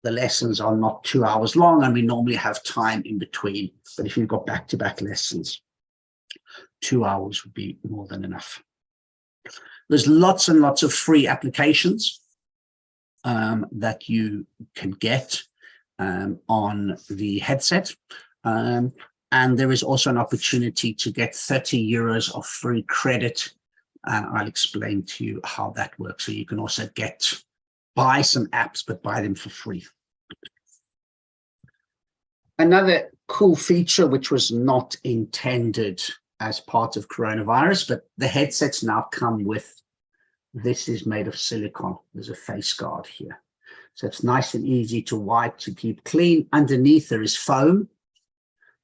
the lessons are not 2 hours long and we normally have time in between. But if you've got back-to-back lessons, 2 hours would be more than enough. There's lots and lots of free applications that you can get on the headset. And there is also an opportunity to get 30 euros of free credit. And I'll explain to you how that works. So you can also get buy some apps, but buy them for free. Another cool feature, which was not intended as part of coronavirus, but the headsets now come with, this is made of silicone. There's a face guard here. So it's nice and easy to wipe, to keep clean. Underneath there is foam.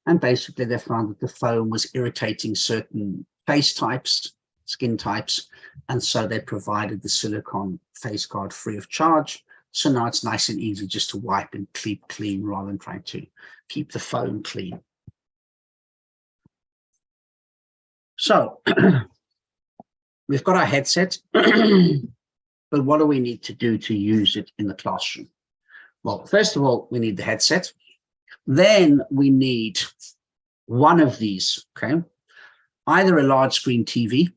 And basically they found that the foam was irritating certain face types, skin types. And so they provided the silicone face guard free of charge. So now it's nice and easy just to wipe and keep clean rather than trying to keep the foam clean. So we've got our headset, but what do we need to do to use it in the classroom? Well, first of all, we need the headset. Then we need one of these, okay? Either a large screen TV,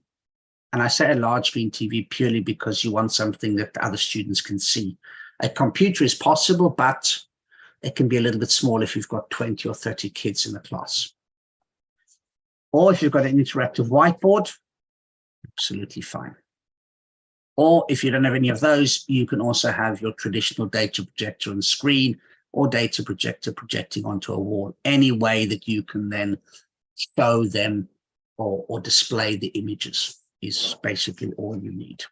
and I say a large screen TV purely because you want something that the other students can see. A computer is possible, but it can be a little bit small if you've got 20 or 30 kids in the class. Or if you've got an interactive whiteboard, absolutely fine. Or if you don't have any of those, you can also have your traditional data projector on screen or data projector projecting onto a wall. Any way that you can then show them or display the images is basically all you need.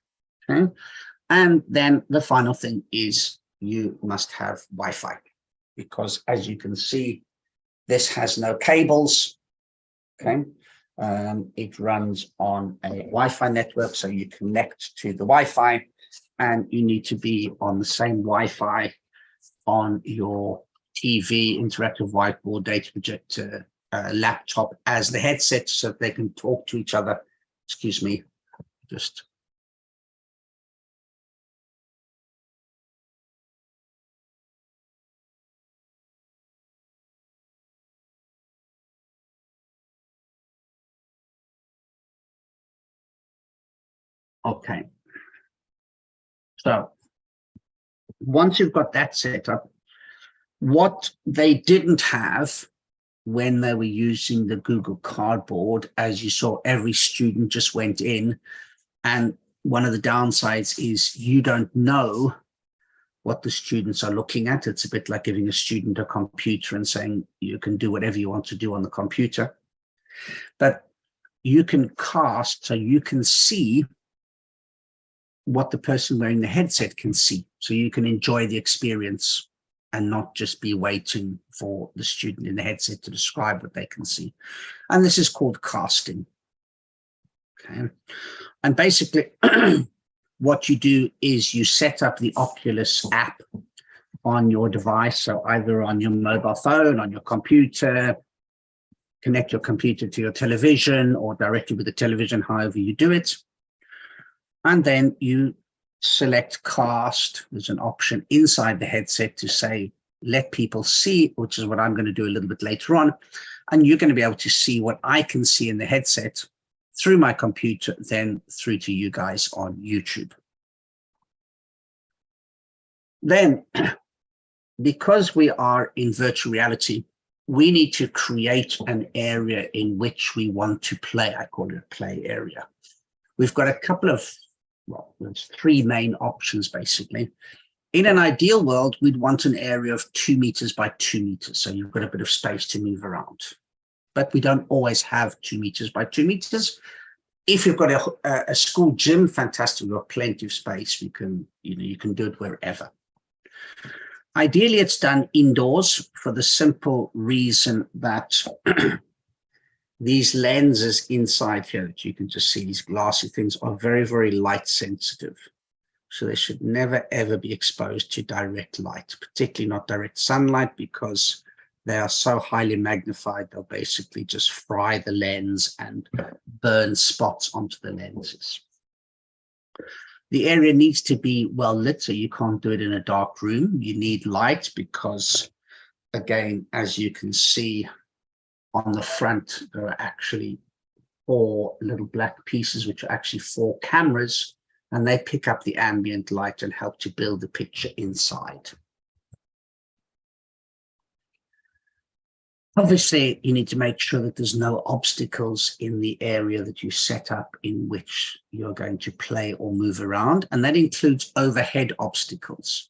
Okay? And then the final thing is you must have Wi-Fi, because as you can see, this has no cables. Okay, it runs on a Wi-Fi network, so you connect to the Wi-Fi, and you need to be on the same Wi-Fi on your TV, interactive whiteboard, data projector, laptop as the headset, so that they can talk to each other. Excuse me, just. Okay, so once you've got that set up, what they didn't have when they were using the Google Cardboard, as you saw, every student just went in, and one of the downsides is you don't know what the students are looking at. It's a bit like giving a student a computer and saying you can do whatever you want to do on the computer, but you can cast, so you can see what the person wearing the headset can see. So you can enjoy the experience and not just be waiting for the student in the headset to describe what they can see. And this is called casting. Okay. And basically what you do is you set up the Oculus app on your device. So either on your mobile phone, on your computer, connect your computer to your television or directly with the television, however you do it. And then you select cast. There's an option inside the headset to say, let people see, which is what I'm going to do a little bit later on. And you're going to be able to see what I can see in the headset through my computer, then through to you guys on YouTube. Then, because we are in virtual reality, we need to create an area in which we want to play. I call it a play area. We've got a couple of, well, there's three main options, basically. In an ideal world, we'd want an area of 2 meters by 2 meters. So you've got a bit of space to move around. But we don't always have 2 meters by 2 meters. If you've got a school gym, fantastic, we've got plenty of space. You can do it wherever. Ideally, it's done indoors for the simple reason that these lenses inside here that you can just see, these glassy things, are very, very light sensitive. So they should never, ever be exposed to direct light, particularly not direct sunlight, because they are so highly magnified, they'll basically just fry the lens and burn spots onto the lenses. The area needs to be well lit, so you can't do it in a dark room. You need light because, again, as you can see on the front, there are actually 4 little black pieces, which are actually 4 cameras, and they pick up the ambient light and help to build the picture inside. Obviously, you need to make sure that there's no obstacles in the area that you set up in which you're going to play or move around. And that includes overhead obstacles.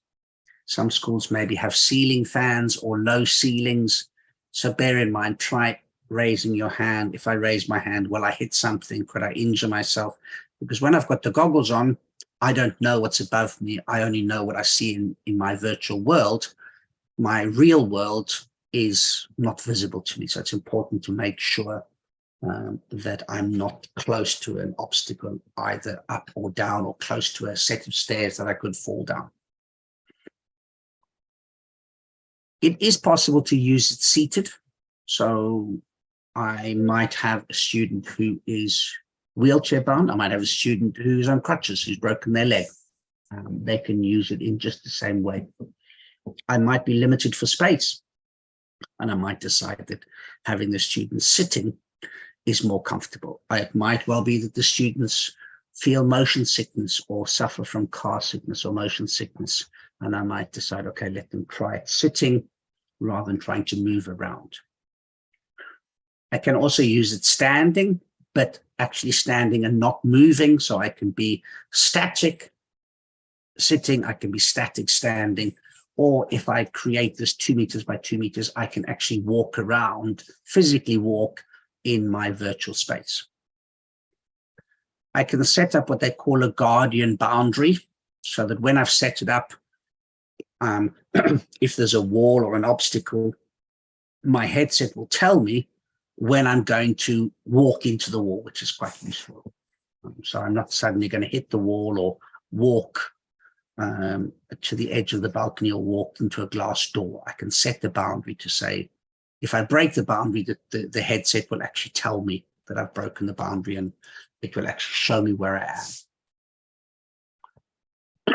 Some schools maybe have ceiling fans or low ceilings. So bear in mind, try raising your hand. If I raise my hand, will I hit something? Could I injure myself? Because when I've got the goggles on, I don't know what's above me. I only know what I see in my virtual world. My real world is not visible to me. So it's important to make sure that I'm not close to an obstacle, either up or down, or close to a set of stairs that I could fall down. It is possible to use it seated. So I might have a student who is wheelchair bound. I might have a student who's on crutches, who's broken their leg. They can use it in just the same way. I might be limited for space, and I might decide that having the students sitting is more comfortable. It might well be that the students feel motion sickness or suffer from car sickness or motion sickness, and I might decide, okay, let them try it sitting rather than trying to move around. I can also use it standing, but actually standing and not moving. So I can be static sitting, I can be static standing, or if I create this 2 meters by 2 meters, I can actually walk around, physically walk in my virtual space. I can set up what they call a guardian boundary, so that when I've set it up, if there's a wall or an obstacle, my headset will tell me when I'm going to walk into the wall, which is quite useful. So I'm not suddenly going to hit the wall or walk to the edge of the balcony or walk into a glass door. I can set the boundary to say, if I break the boundary, the headset will actually tell me that I've broken the boundary, and it will actually show me where I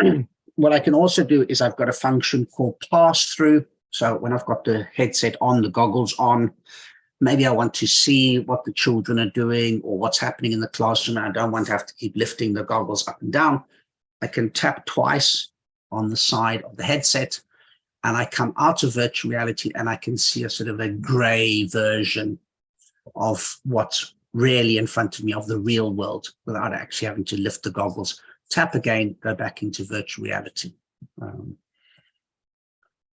am. What I can also do is I've got a function called pass through. So when I've got the headset on, the goggles on, maybe I want to see what the children are doing or what's happening in the classroom. I don't want to have to keep lifting the goggles up and down. I can tap twice on the side of the headset, and I come out of virtual reality, and I can see a sort of a gray version of what's really in front of me, of the real world, without actually having to lift the goggles. Tap again, go back into virtual reality.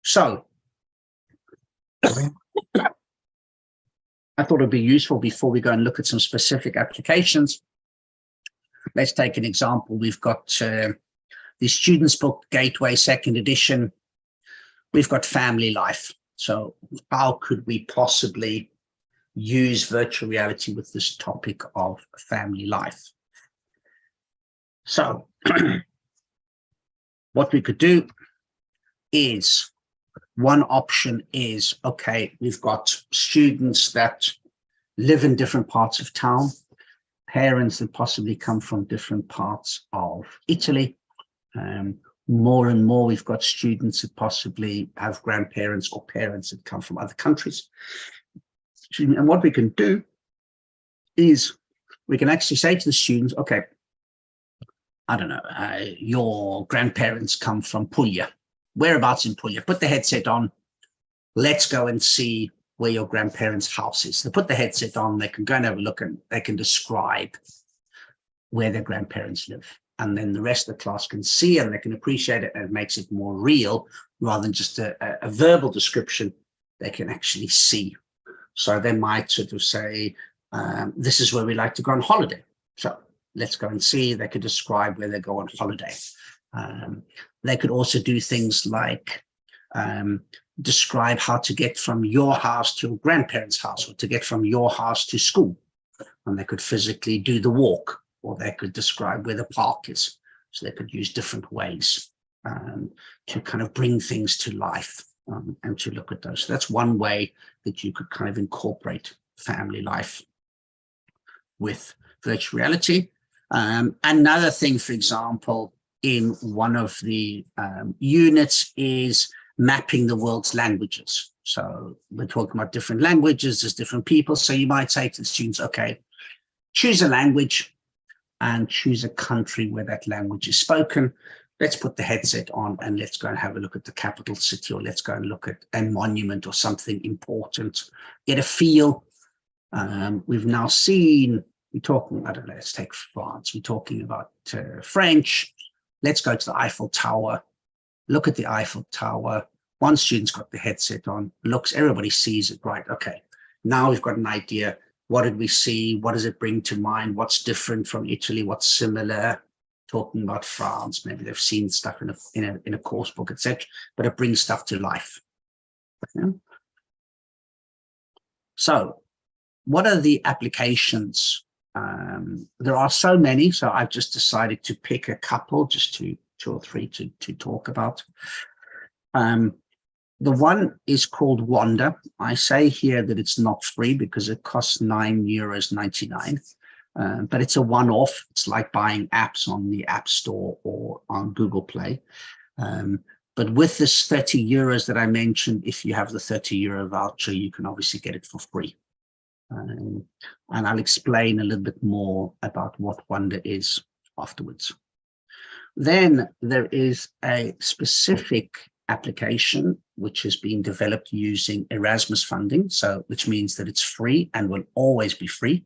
So I thought it'd be useful, before we go and look at some specific applications. Let's take an example. We've got the Students' Book Gateway 2nd edition. We've got family life. So how could we possibly use virtual reality with this topic of family life? So what we could do is, one option is, okay, we've got students that live in different parts of town, parents that possibly come from different parts of Italy. More and more, we've got students that possibly have grandparents or parents that come from other countries. And what we can do is we can actually say to the students, okay, I don't know, your grandparents come from Puglia. Whereabouts in Puglia? Put the headset on. Let's go and see where your grandparents' house is. They put the headset on, they can go and have a look, and they can describe where their grandparents live. And then the rest of the class can see, and they can appreciate it, and it makes it more real rather than just a verbal description. They can actually see. So they might sort of say, this is where we like to go on holiday. So let's go and see. They could describe where they go on holiday. They could also do things like describe how to get from your house to your grandparents' house, or to get from your house to school. And they could physically do the walk, or they could describe where the park is. So they could use different ways to kind of bring things to life and to look at those. So that's one way that you could kind of incorporate family life with virtual reality. Another thing, for example, in one of the units is mapping the world's languages. So we're talking about different languages, there's different people. So you might say to the students, okay, choose a language and choose a country where that language is spoken. let's put the headset on and let's go and have a look at the capital city, or let's go and look at a monument or something important, get a feel. We've now seen, we're talking, I don't know, let's take France, we're talking about French. Let's go to the Eiffel Tower, look at the Eiffel Tower. One student's got the headset on, looks, everybody sees it, right? Okay, now we've got an idea. What did we see? What does it bring to mind? What's different from Italy? What's similar? Talking about France, maybe they've seen stuff in a course book, etc. But it brings stuff to life. Yeah. So, what are the applications? There are so many, so I've just decided to pick a couple, just two or three to talk about. The one is called Wonder. I say here that it's not free because it costs €9.99, but it's a one-off. It's like buying apps on the App Store or on Google Play. But with this €30 that I mentioned, if you have the €30 voucher, you can obviously get it for free. And I'll explain a little bit more about what Wonder is afterwards. Then there is a specific application which has been developed using Erasmus funding, so which means that it's free and will always be free.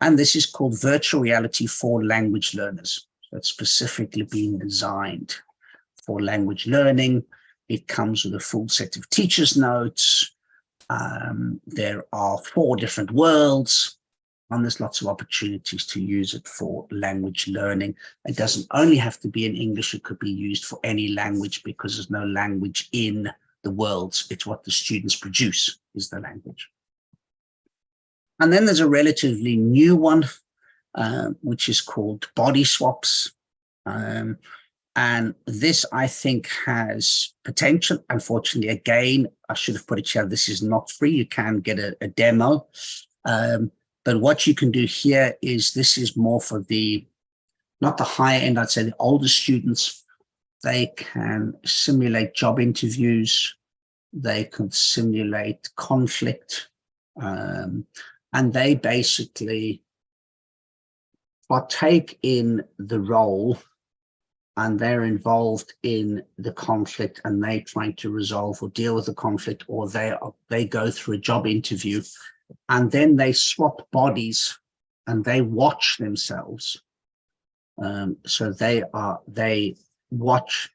And this is called virtual reality for language learners. So it's specifically been designed for language learning. It comes with a full set of teacher's notes. There are 4 different worlds, and there's lots of opportunities to use it for language learning. It doesn't only have to be in English, it could be used for any language because there's no language in the worlds. It's what the students produce is the language. And then there's a relatively new one, which is called Body Swaps. And this, I think, has potential. Unfortunately, again, I should have put it here, this is not free. You can get a demo. But what you can do here is this is more for the, not the higher end, I'd say the older students. They can simulate job interviews. They can simulate conflict. And they basically partake in the role, and they're involved in the conflict, and they're trying to resolve or deal with the conflict, or they go through a job interview, and then they swap bodies and they watch themselves. So they watch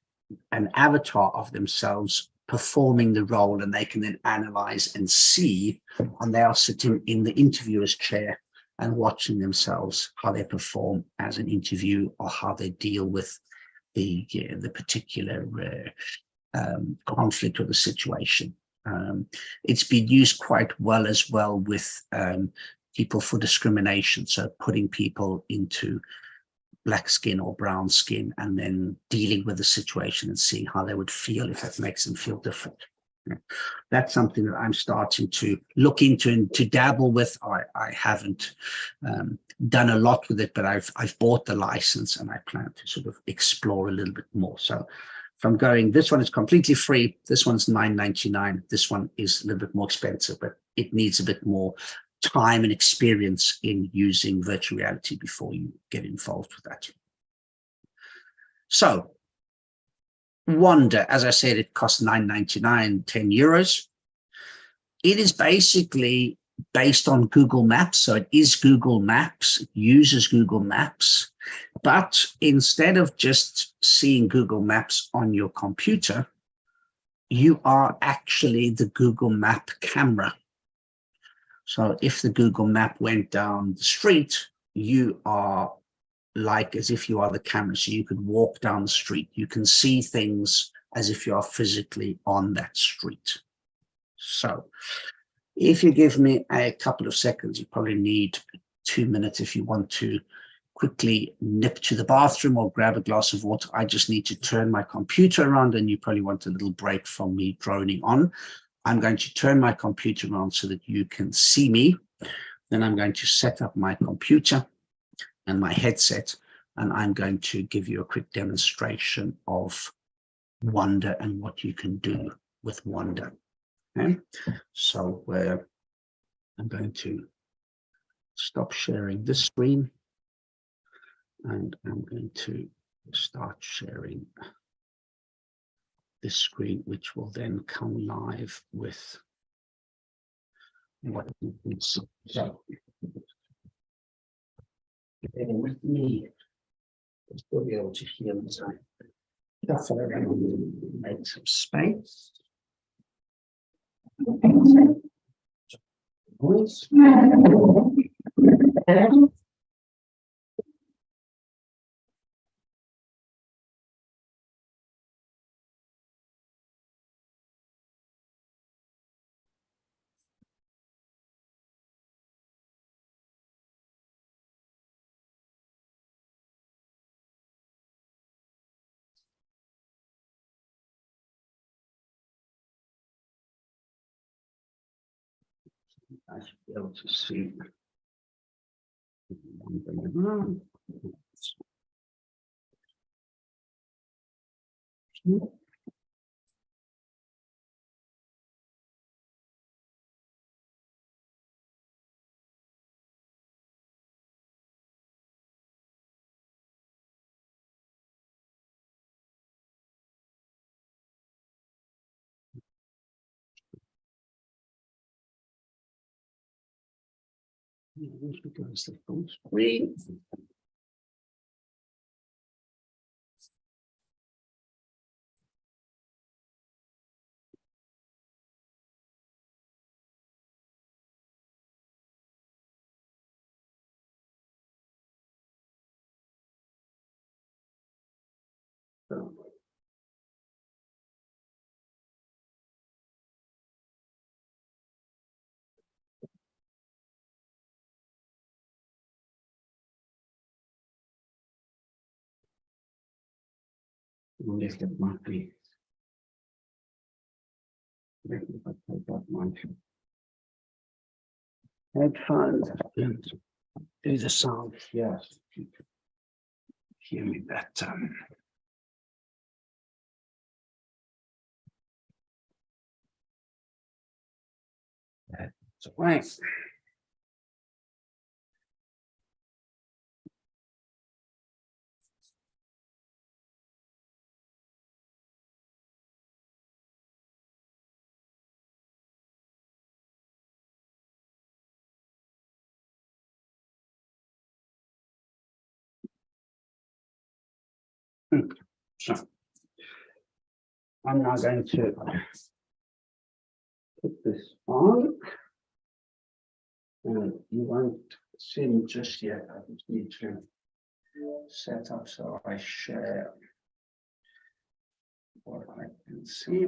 an avatar of themselves performing the role, and they can then analyze and see, and they are sitting in the interviewer's chair and watching themselves, how they perform as an interview or how they deal with the particular conflict or the situation. It's been used quite well as well with people for discrimination. So putting people into black skin or brown skin and then dealing with the situation and seeing how they would feel if that makes them feel different. Yeah. That's something that I'm starting to look into and to dabble with. I haven't done a lot with it, but I've bought the license and I plan to sort of explore a little bit more. So if I'm going, this one is completely free. This one's $9.99. This one is a little bit more expensive, but it needs a bit more time and experience in using virtual reality before you get involved with that. So Wonder, as I said, it costs $9.99, €10. It is basically based on Google Maps. So it is Google Maps, it uses Google Maps, but instead of just seeing Google Maps on your computer, you are actually the Google Map camera. So if the Google Map went down the street, you are like as if you are the camera. So you could walk down the street. You can see things as if you are physically on that street. So if you give me a couple of seconds, you probably need 2 minutes if you want to quickly nip to the bathroom or grab a glass of water. I just need to turn my computer around, and you probably want a little break from me droning on. I'm going to turn my computer on so that you can see me. Then I'm going to set up my computer and my headset, and I'm going to give you a quick demonstration of Wonder and what you can do with Wonder. Okay, so I'm going to stop sharing this screen, and I'm going to start sharing this screen, which will then come live with what you can see. So, bear with me. You'll be able to hear me. Shuffle around, make some space. Voice. I should be able to see. Because the full screen. If it might be. Maybe if I take out my headphones and do the sound. Yes, you can hear me better. That's right. So I'm now going to put this on, and you won't see me just yet. I just need to set up so I share what I can see.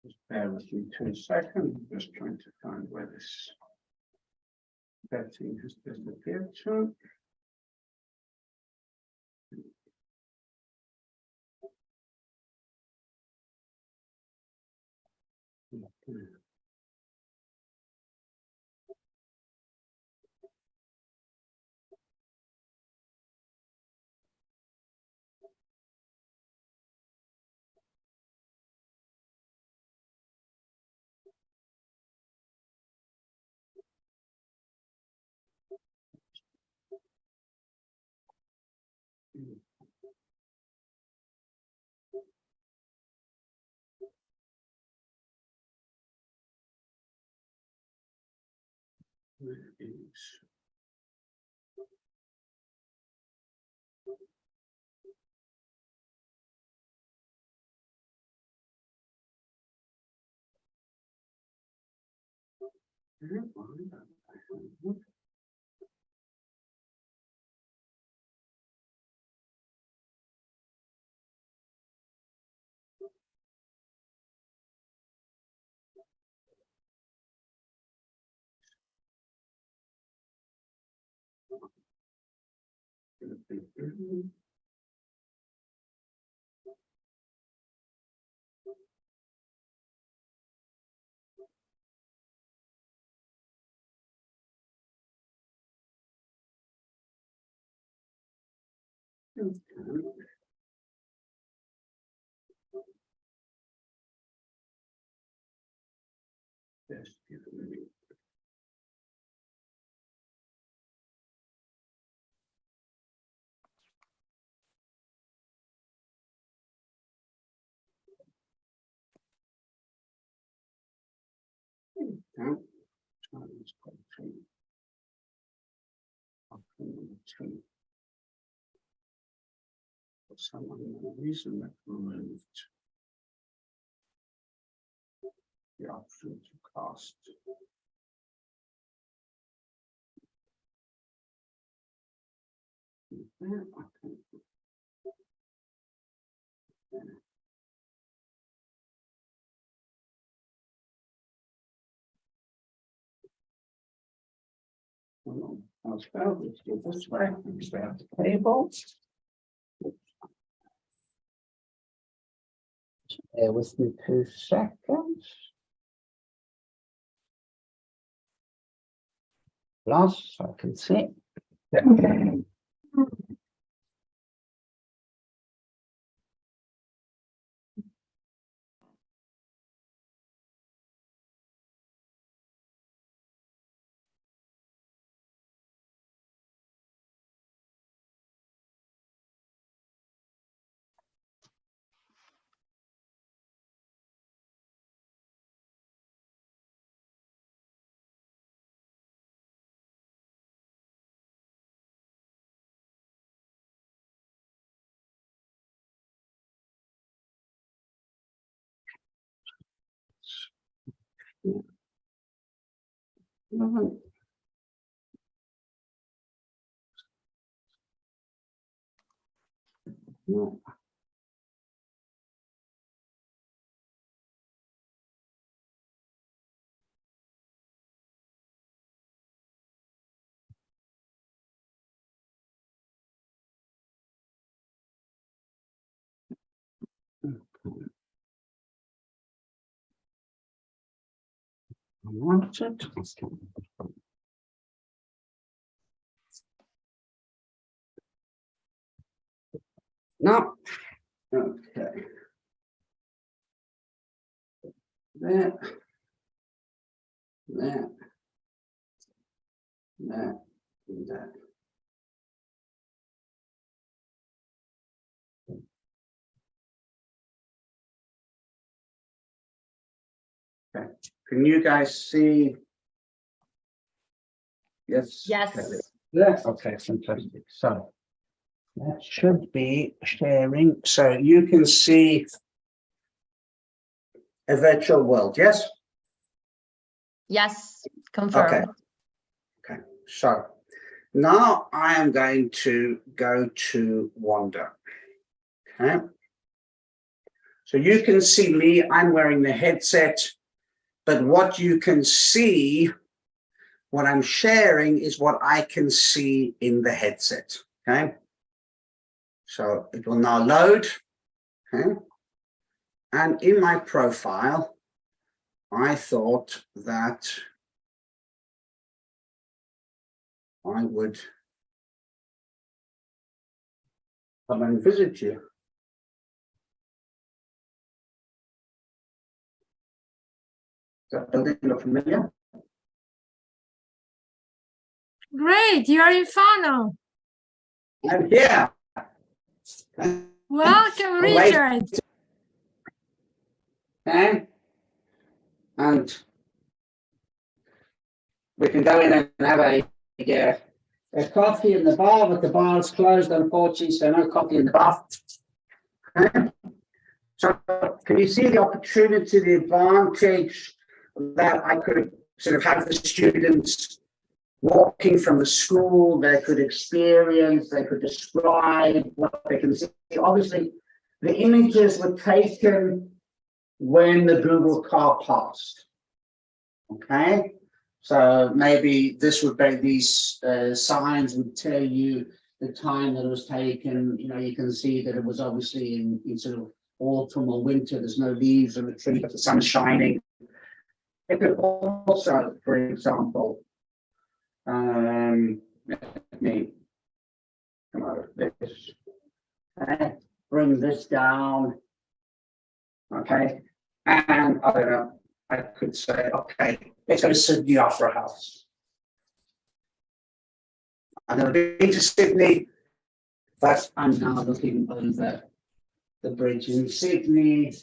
Just bear with me 2 seconds, just trying to find Yes. That thing has disappeared. So. Where is Just give it a minute. For some unknown reason, that removed the option to cast. I'll spell this this way. Grab the table. Bear with me 2 seconds. Plus, I can see. Okay. No. Okay. That. And that. Okay. Can you guys see? Yes. Yes. Yeah. Okay, fantastic. So that should be sharing. So you can see a virtual world, yes? Yes. Confirm. Okay. Okay. So now I am going to go to Wanda. Okay. So you can see me, I'm wearing the headset, but what you can see What I'm sharing is what I can see in the headset, okay? So it will now load, okay? And in my profile, I thought that I would come and visit you. Does that building look familiar? Great, you are in Fano. I'm here. Welcome, Richard. Okay. And we can go in and have a coffee in the bar, but the bar's closed, unfortunately, so no coffee in the bar. Okay. So can you see the opportunity, the advantage that I could sort of have the students walking from the school, they could experience, they could describe what they can see. Obviously, the images were taken when the Google car passed. Okay, so maybe this would be, these signs would tell you the time that it was taken. You know, you can see that it was obviously in sort of autumn or winter. There's no leaves on the tree, but the sun's shining. It could also, for example, let me come out of this. Okay, bring this down. Okay, and I don't know, I could say, okay, let's go to Sydney Opera House. I've never been to Sydney, but I'm now looking over the bridge in Sydney,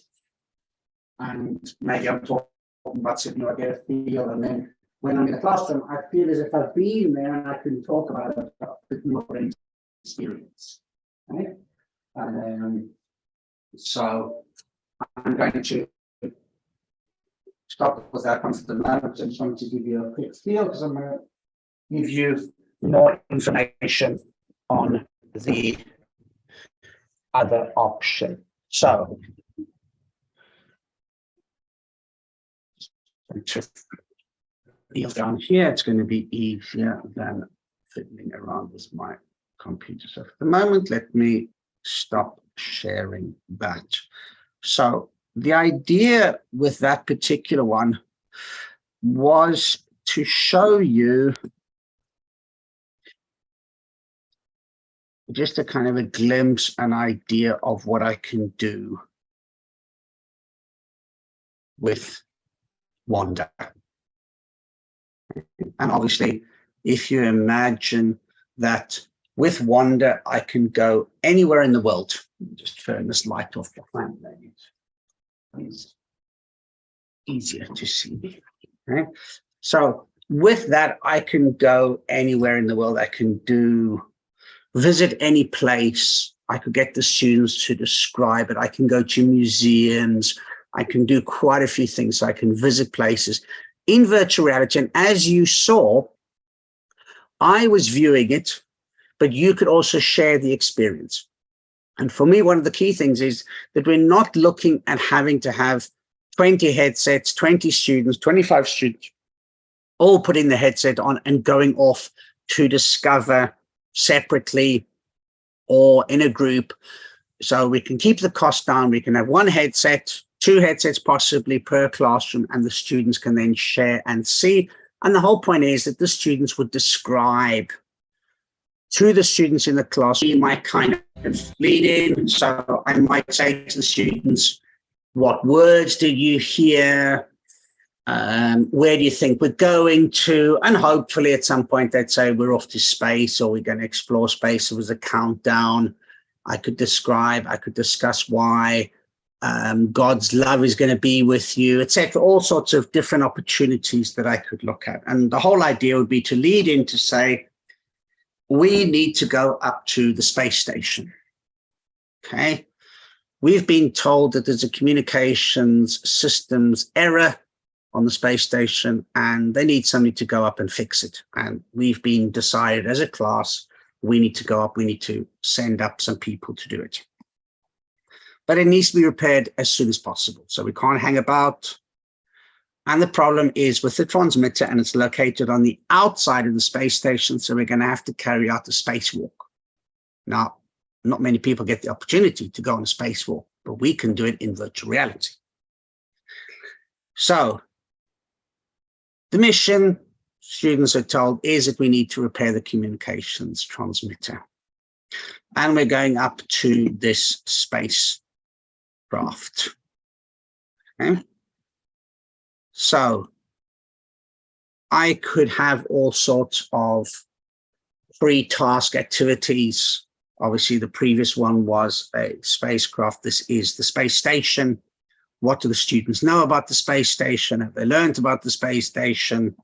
and maybe I'm talking about Sydney, I get a feel, and then when I'm in the classroom, I feel as if I've been there and I can talk about it with more experience. Okay? So I'm going to stop with that one for the moment. I just wanted to give you a quick feel because I'm going to give you more information on the other option. So, down here, it's going to be easier than fiddling around with my computer. So for the moment, let me stop sharing that. So the idea with that particular one was to show you just a kind of a glimpse, an idea of what I can do with Wanda. And obviously, if you imagine that with Wanda, I can go anywhere in the world. Just turn this light off behind me. It's easier to see. Okay? So with that, I can go anywhere in the world. I can visit any place. I could get the students to describe it. I can go to museums. I can do quite a few things. I can visit places in virtual reality. And as you saw, I was viewing it, but you could also share the experience. And for me, one of the key things is that we're not looking at having to have 20 headsets, 20 students, 25 students, all putting the headset on and going off to discover separately or in a group. So we can keep the cost down. We can have one headset, 2 headsets possibly per classroom, and the students can then share and see. And the whole point is that the students would describe to the students in the class. You might kind of lead in. So I might say to the students, what words did you hear? Where do you think we're going to? And hopefully at some point they'd say we're off to space or we're going to explore space. It was a countdown. I could describe, I could discuss why God's love is going to be with you, etc. All sorts of different opportunities that I could look at. And the whole idea would be to lead in to say, we need to go up to the space station. Okay. We've been told that there's a communications systems error on the space station and they need somebody to go up and fix it. And we've been decided as a class, we need to go up, we need to send up some people to do it. But it needs to be repaired as soon as possible. So we can't hang about. And the problem is with the transmitter, and it's located on the outside of the space station, so we're going to have to carry out a spacewalk. Now, not many people get the opportunity to go on a spacewalk, but we can do it in virtual reality. So the mission, students are told, is that we need to repair the communications transmitter. And we're going up to this spacecraft. Okay. So I could have all sorts of pre-task activities. Obviously, the previous one was a spacecraft. This is the space station. What do the students know about the space station? Have they learned about the space station?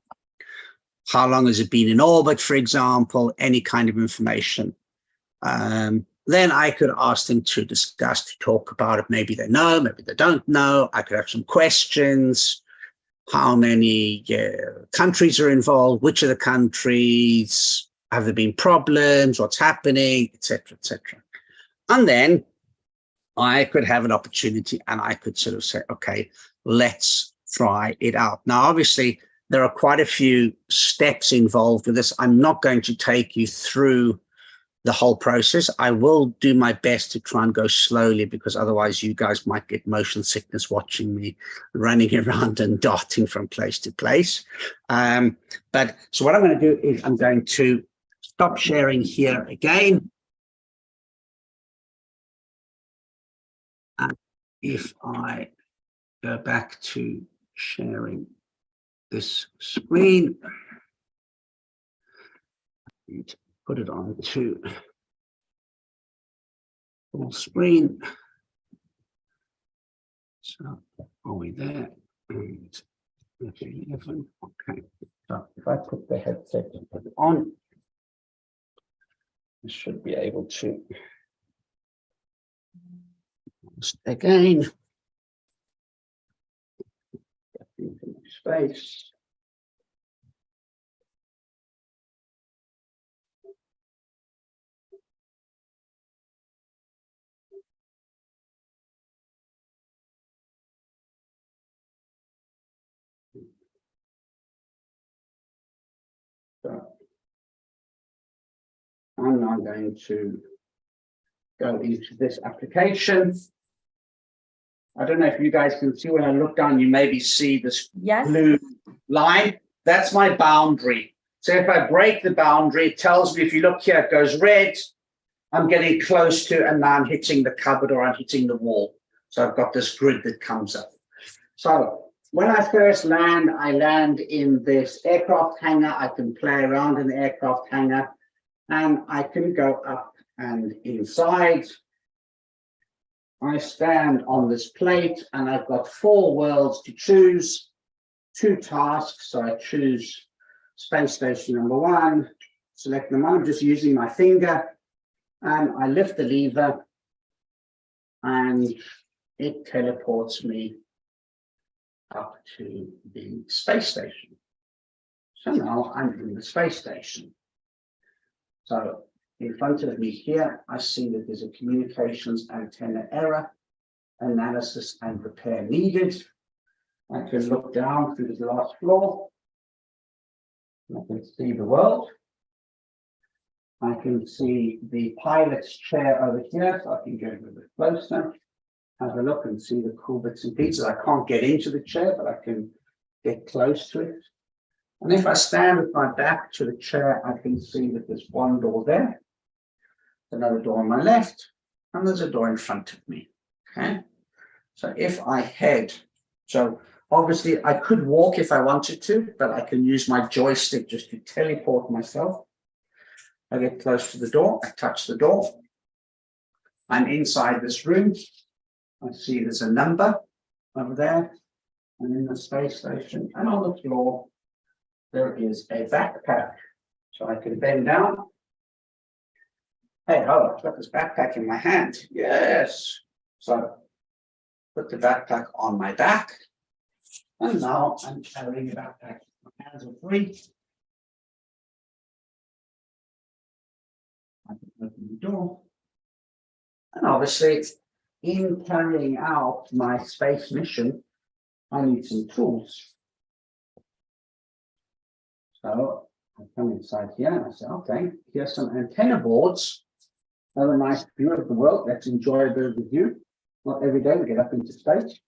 How long has it been in orbit, for example? Any kind of information. Then I could ask them to discuss, to talk about it. Maybe they know, maybe they don't know. I could have some questions. How many countries are involved? Which of the countries? Have there been problems? What's happening? Etc., etc. And then I could have an opportunity and I could sort of say, okay, let's try it out. Now, obviously, there are quite a few steps involved with this. I'm not going to take you through the whole process. I will do my best to try and go slowly, because otherwise you guys might get motion sickness watching me running around and darting from place to place. But so what I'm going to do is I'm going to stop sharing here again. And if I go back to sharing this screen, and put it on to full screen. So are we there? And 11. Okay. So if I put the headset on, I should be able to again get into space. So I'm now going to go into this application. I don't know if you guys can see when I look down, you maybe see this blue line. That's my boundary. So if I break the boundary, it tells me, if you look here, it goes red. I'm getting close to, and now I'm hitting the cupboard or I'm hitting the wall. So I've got this grid that comes up. So when I first land, I land in this aircraft hangar. I can play around in the aircraft hangar, and I can go up and inside. I stand on this plate, and I've got 4 worlds to choose, 2 tasks. So I choose space station number 1, select them. I'm just using my finger, and I lift the lever, and it teleports me up to the space station. So now I'm in the space station. So in front of me here, I see that there's a communications antenna error, analysis and repair needed. I can look down through the last floor. I can see the world. I can see the pilot's chair over here, so I can get a little bit closer, have a look and see the cool bits and pieces. I can't get into the chair, but I can get close to it. And if I stand with my back to the chair, I can see that there's one door there, another door on my left, and there's a door in front of me. Okay. So if I head, so obviously I could walk if I wanted to, but I can use my joystick just to teleport myself. I get close to the door, I touch the door. I'm inside this room. I see there's a number over there, and in the space station, and on the floor, there is a backpack. So I can bend down. Hey, oh, I've got this backpack in my hand. Yes. So put the backpack on my back. And now I'm carrying a backpack. My hands are free. I can open the door. And obviously, in carrying out my space mission, I need some tools. So I come inside here and I say, okay, here's some antenna boards. Have a nice view of the world. Let's enjoy a bit of the view. Not every day we get up into space.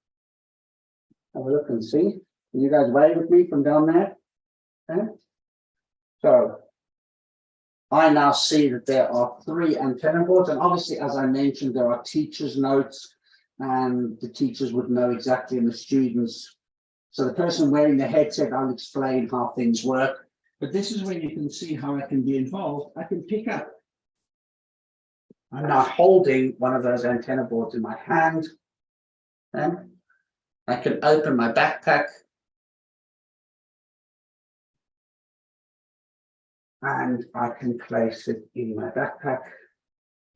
Have a look and see. Can you guys wave with me from down there? Okay. So I now see that there are 3 antenna boards, and obviously, as I mentioned, there are teachers' notes, and the teachers would know exactly, and the students. So the person wearing the headset, I'll explain how things work. But this is where you can see how I can be involved. I can pick up. I'm now holding one of those antenna boards in my hand. And I can open my backpack. And I can place it in my backpack.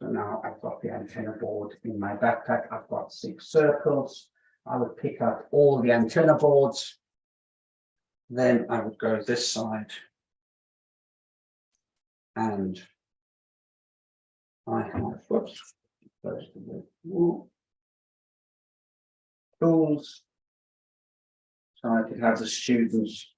So now I've got the antenna board in my backpack. I've got 6 circles. I would pick up all the antenna boards. Then I would go this side. And I have, whoops, close to the wall. Tools. So I could have the students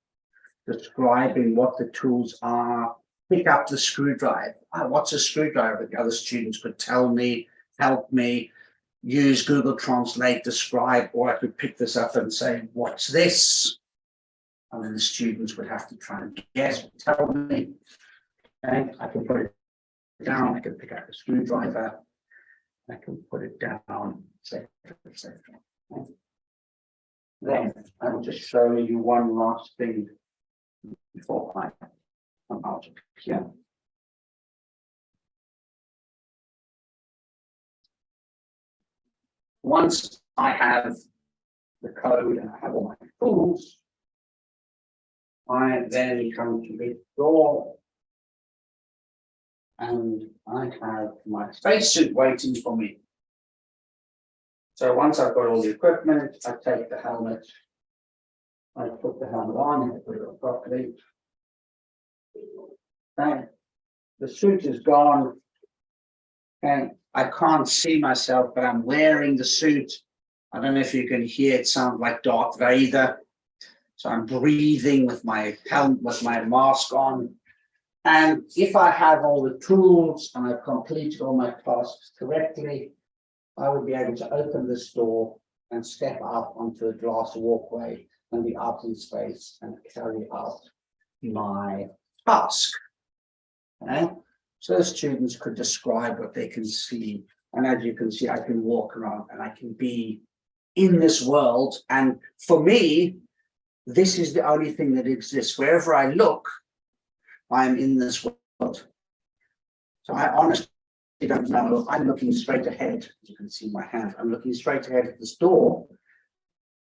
describing what the tools are. Pick up the screwdriver. What's a screwdriver? The other students could tell me, help me, use Google Translate, describe, or I could pick this up and say, what's this? And then the students would have to try and guess, tell me. And I can put it down, I can pick up the screwdriver, I can put it down, etc., etc. Then I will just show you one last thing before I come out of here. Once I have the code and I have all my tools, I then come to the door and I have my spacesuit waiting for me. So once I've got all the equipment, I take the helmet, I put the helmet on, I put it on properly. And the suit is gone, and I can't see myself, but I'm wearing the suit. I don't know if you can hear it sound like Darth Vader. So I'm breathing with my helmet, with my mask on. And if I have all the tools and I've completed all my tasks correctly, I will be able to open this door and step out onto a glass walkway and be out in space and carry out my task. Okay? So the students could describe what they can see. And as you can see, I can walk around and I can be in this world. And for me, this is the only thing that exists. Wherever I look, I'm in this world. So I honestly don't know. I'm looking straight ahead. You can see my hand. I'm looking straight ahead at this door.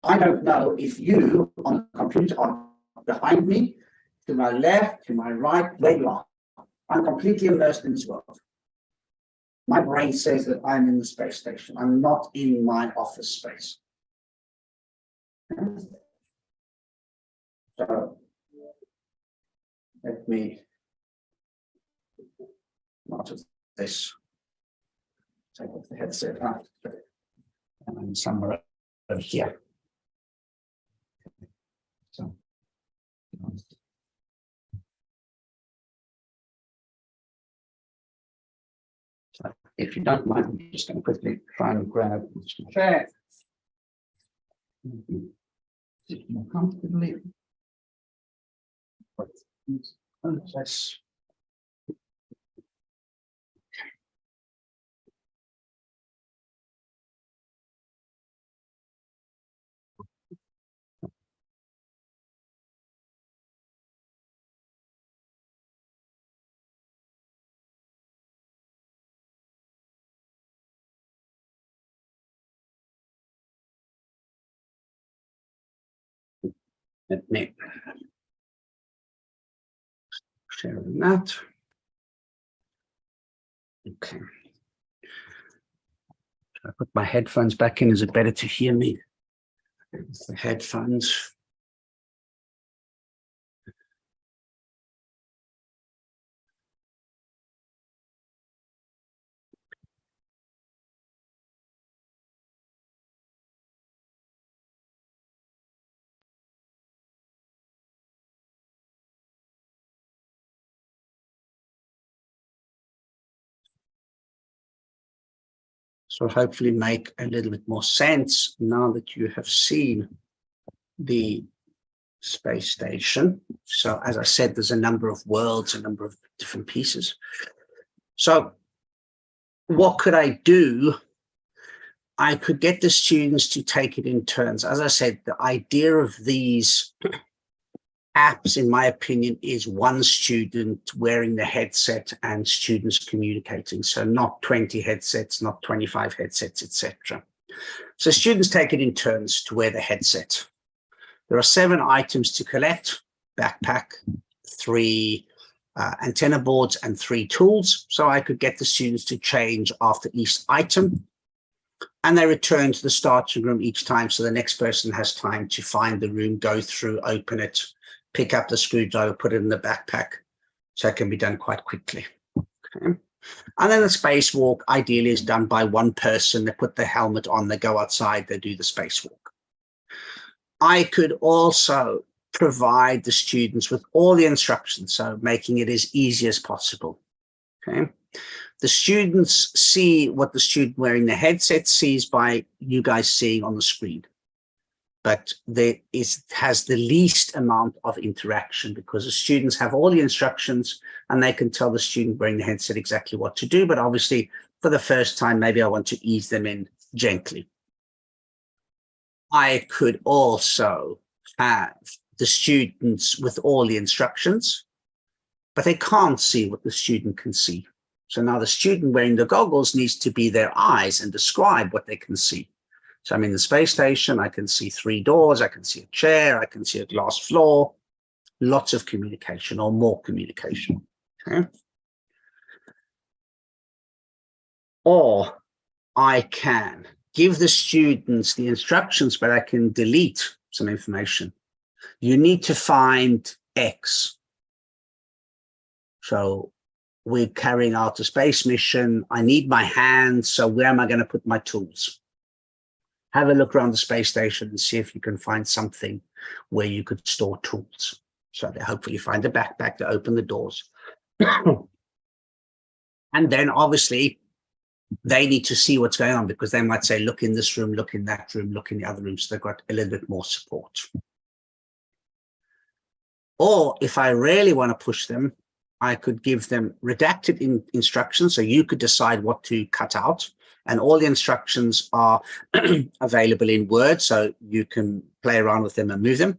I don't know if you on the computer are behind me, to my left, to my right, where you are. I'm completely immersed in this world. My brain says that I'm in the space station. I'm not in my office space. So let me out of this. Take off the headset out. And I'm somewhere over here. So if you don't mind, I'm just going to quickly try and grab this chair. Sit more comfortably. Yes. Let me share that. Okay. I put my headphones back in. Is it better to hear me? The headphones. So hopefully make a little bit more sense now that you have seen the space station. So as I said, there's a number of worlds, a number of different pieces. So what could I do? I could get the students to take it in turns. As I said, the idea of these apps, in my opinion, is one student wearing the headset and students communicating. So not 20 headsets, not 25 headsets, etc. So students take it in turns to wear the headset. There are 7 items to collect: backpack, 3 antenna boards, and 3 tools. So I could get the students to change after each item, and they return to the starting room each time. So the next person has time to find the room, go through, open it, pick up the screwdriver, put it in the backpack. So it can be done quite quickly. Okay. And then the spacewalk ideally is done by one person. They put the helmet on, they go outside, they do the spacewalk. I could also provide the students with all the instructions, so making it as easy as possible. Okay. The students see what the student wearing the headset sees by you guys seeing on the screen. But has the least amount of interaction, because the students have all the instructions and they can tell the student wearing the headset exactly what to do. But obviously, for the first time, maybe I want to ease them in gently. I could also have the students with all the instructions, but they can't see what the student can see. So now the student wearing the goggles needs to be their eyes and describe what they can see. So I'm in the space station, I can see 3 doors, I can see a chair, I can see a glass floor, lots of communication or more communication. Okay. Or I can give the students the instructions, but I can delete some information. You need to find X. So we're carrying out a space mission. I need my hands. So where am I going to put my tools? Have a look around the space station and see if you can find something where you could store tools. So they hopefully find a backpack to open the doors. And then obviously they need to see what's going on, because they might say, look in this room, look in that room, look in the other room. So they've got a little bit more support. Or if I really want to push them, I could give them redacted instructions. So you could decide what to cut out. And all the instructions are available in Word, so you can play around with them and move them.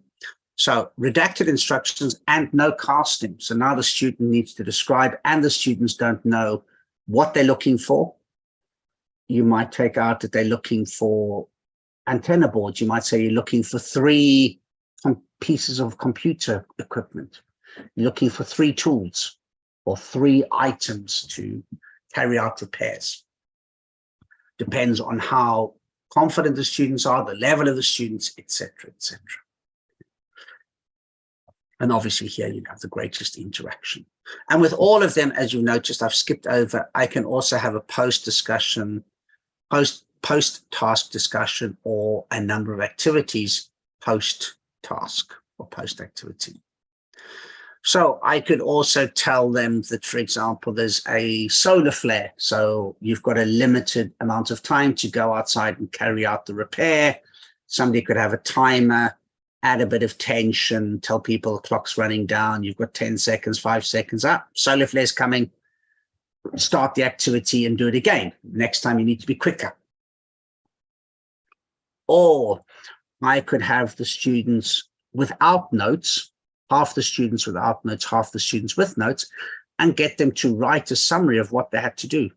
So redacted instructions and no casting. So now the student needs to describe, and the students don't know what they're looking for. You might take out that they're looking for antenna boards. You might say you're looking for 3 pieces of computer equipment. You're looking for 3 tools or 3 items to carry out repairs. Depends on how confident the students are, the level of the students, etc., etc. And obviously here you have the greatest interaction. And with all of them, as you noticed, I've skipped over, I can also have a post-task discussion, or a number of activities post-task or post-activity. So I could also tell them that, for example, there's a solar flare. So you've got a limited amount of time to go outside and carry out the repair. Somebody could have a timer, add a bit of tension, tell people the clock's running down. You've got 10 seconds, 5 seconds up. Solar flare's coming. Start the activity and do it again. Next time you need to be quicker. Or I could have the students without notes, half the students without notes, half the students with notes, and get them to write a summary of what they had to do.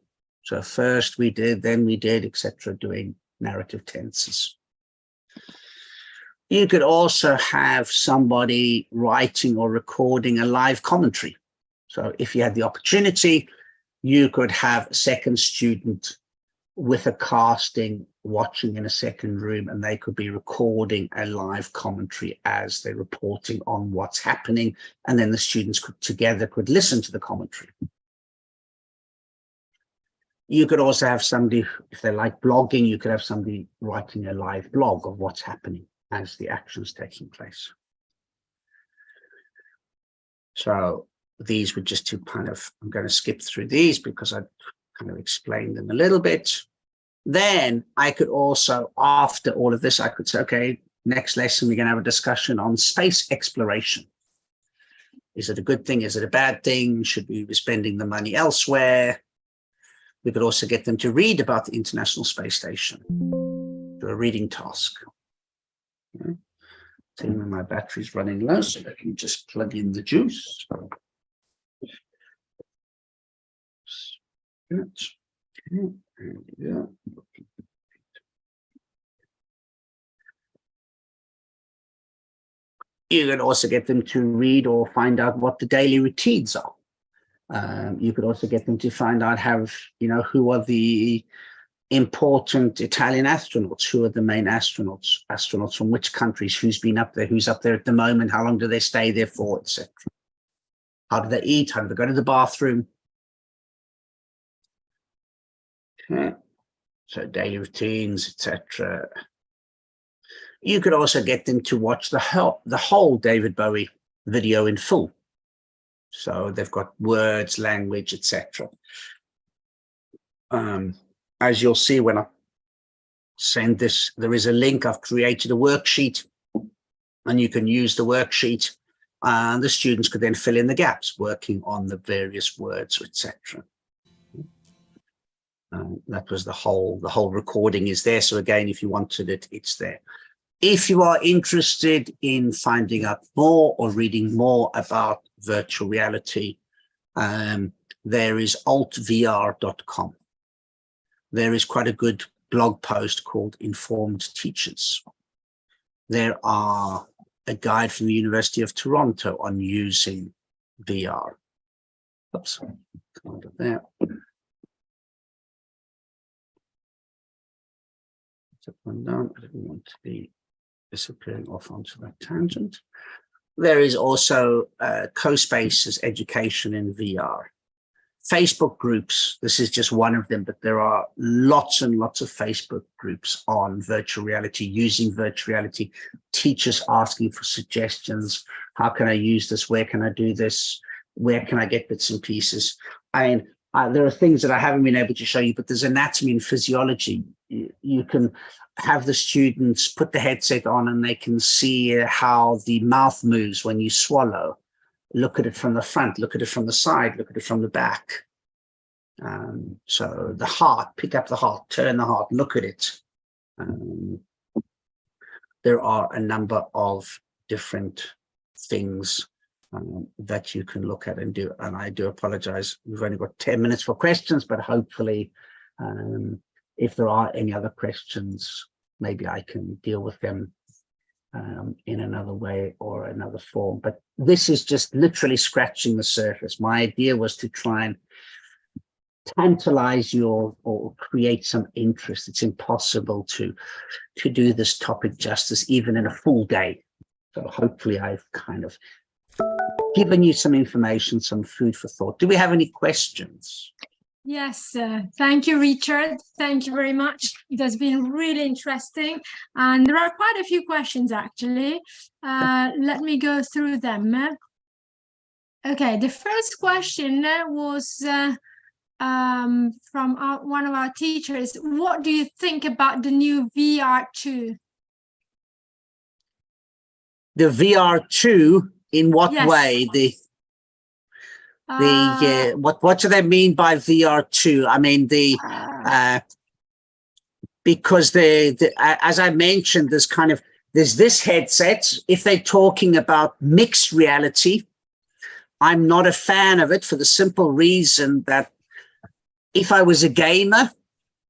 So first we did, then we did, etc., doing narrative tenses. You could also have somebody writing or recording a live commentary. So if you had the opportunity, you could have a second student with a casting watching in a second room, and they could be recording a live commentary as they're reporting on what's happening, and then the students could listen to the commentary. You could also have somebody, if they like blogging, you could have somebody writing a live blog of what's happening as the action's taking place. So these were just to kind of, I'm going to skip through these because I kind of explained them a little bit. Then I could also, after all of this, I could say, okay, next lesson, we're going to have a discussion on space exploration. Is it a good thing? Is it a bad thing? Should we be spending the money elsewhere? We could also get them to read about the International Space Station, do a reading task. Okay. See when my battery's running low, so I can just plug in the juice. Good. Okay. There we go. You could also get them to read or find out what the daily routines are. You could also get them to find out who are the important Italian astronauts, who are the main astronauts from which countries, who's been up there, who's up there at the moment, how long do they stay there for, etc. How do they eat? How do they go to the bathroom? Okay. So daily routines, etc. You could also get them to watch the whole David Bowie video in full. So they've got words, language, etc. As you'll see when I send this, there is a link. I've created a worksheet, and you can use the worksheet, and the students could then fill in the gaps, working on the various words, etc. That was the whole recording is there. So again, if you wanted it, it's there. If you are interested in finding out more or reading more about virtual reality, there is altvr.com. There is quite a good blog post called Informed Teachers. There are a guide from the University of Toronto on using VR. Oops, come out of there. Set one down. I didn't want to be disappearing off onto that tangent. There is also CoSpace's education in VR. Facebook groups, this is just one of them, but there are lots and lots of Facebook groups on virtual reality, using virtual reality, teachers asking for suggestions. How can I use this? Where can I do this? Where can I get bits and pieces? I mean, there are things that I haven't been able to show you, but there's anatomy and physiology. You can have the students put the headset on and they can see how the mouth moves when you swallow. Look at it from the front, look at it from the side, look at it from the back. So the heart, pick up the heart, turn the heart, look at it. There are a number of different things that you can look at and do. And I do apologize. We've only got 10 minutes for questions, but hopefully if there are any other questions, maybe I can deal with them in another way or another form. But this is just literally scratching the surface. My idea was to try and tantalize you or create some interest. It's impossible to do this topic justice, even in a full day. So hopefully I've kind of given you some information, some food for thought. Do we have any questions? Yes, thank you, Richard. Thank you very much. It has been really interesting. And there are quite a few questions, actually. Let me go through them. Okay, the first question was from one of our teachers. What do you think about the new VR2? The VR2, in what way? What do they mean by VR2? I mean because as I mentioned, there's this headset. If they're talking about mixed reality, I'm not a fan of it for the simple reason that if I was a gamer,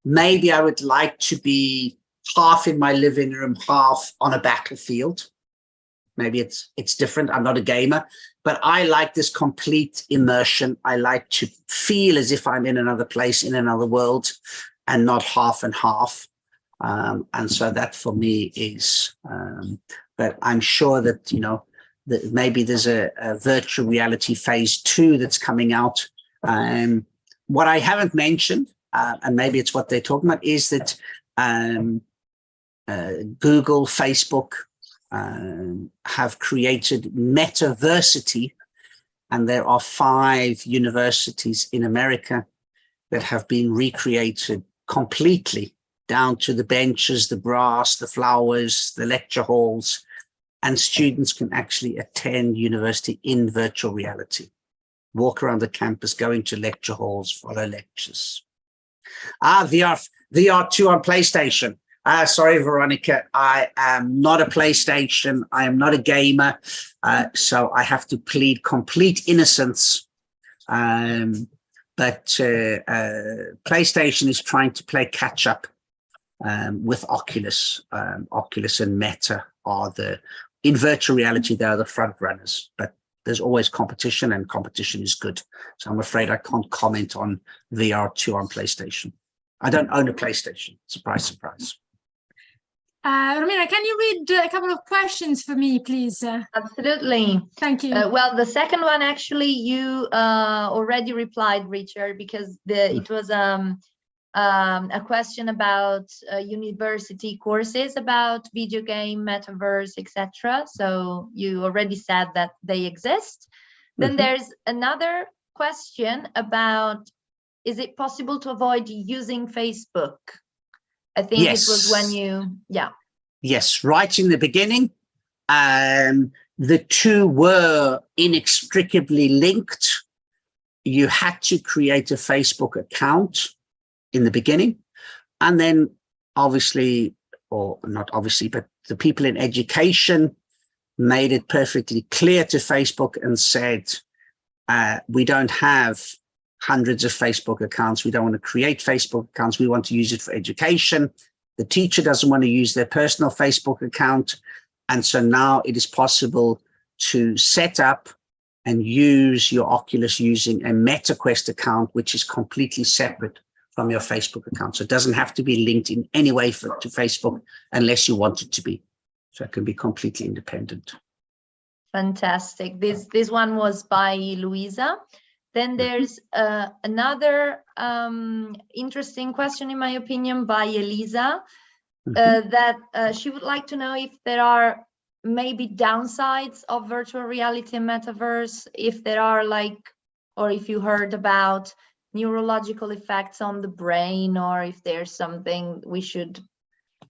maybe I would like to be half in my living room, half on a battlefield. Maybe it's different. I'm not a gamer, but I like this complete immersion. I like to feel as if I'm in another place, in another world, and not half and half. And so that for me is, but I'm sure that, that maybe there's a virtual reality phase 2 that's coming out. What I haven't mentioned, and maybe it's what they're talking about, is that Google, Facebook, have created Metaversity, and there are 5 universities in America that have been recreated completely down to the benches, the brass, the flowers, the lecture halls, and students can actually attend university in virtual reality, walk around the campus, go into lecture halls, follow lectures. VR2 on PlayStation. Sorry, Veronica, I am not a PlayStation. I am not a gamer. So I have to plead complete innocence. But PlayStation is trying to play catch up with Oculus. Oculus and Meta are in virtual reality, they are the front runners, but there's always competition, and competition is good. So I'm afraid I can't comment on VR2 on PlayStation. I don't own a PlayStation. Surprise, surprise. Romina, can you read a couple of questions for me, please? Absolutely. Thank you. Well, the second one, actually, you already replied, Richard, because it was a question about university courses about video game, metaverse, etc. So you already said that they exist. Then there's another question about, is it possible to avoid using Facebook? I think it was when you, Yes, right in the beginning, the two were inextricably linked. You had to create a Facebook account in the beginning. And then obviously, or not obviously, but the people in education made it perfectly clear to Facebook and said, we don't have hundreds of Facebook accounts. We don't want to create Facebook accounts. We want to use it for education. The teacher doesn't want to use their personal Facebook account. And so now it is possible to set up and use your Oculus using a MetaQuest account, which is completely separate from your Facebook account. So it doesn't have to be linked in any way to Facebook unless you want it to be. So it can be completely independent. Fantastic. This one was by Louisa. Then there's another interesting question, in my opinion, by Elisa, that she would like to know if there are maybe downsides of virtual reality and metaverse, if there are or if you heard about neurological effects on the brain, or if there's something we should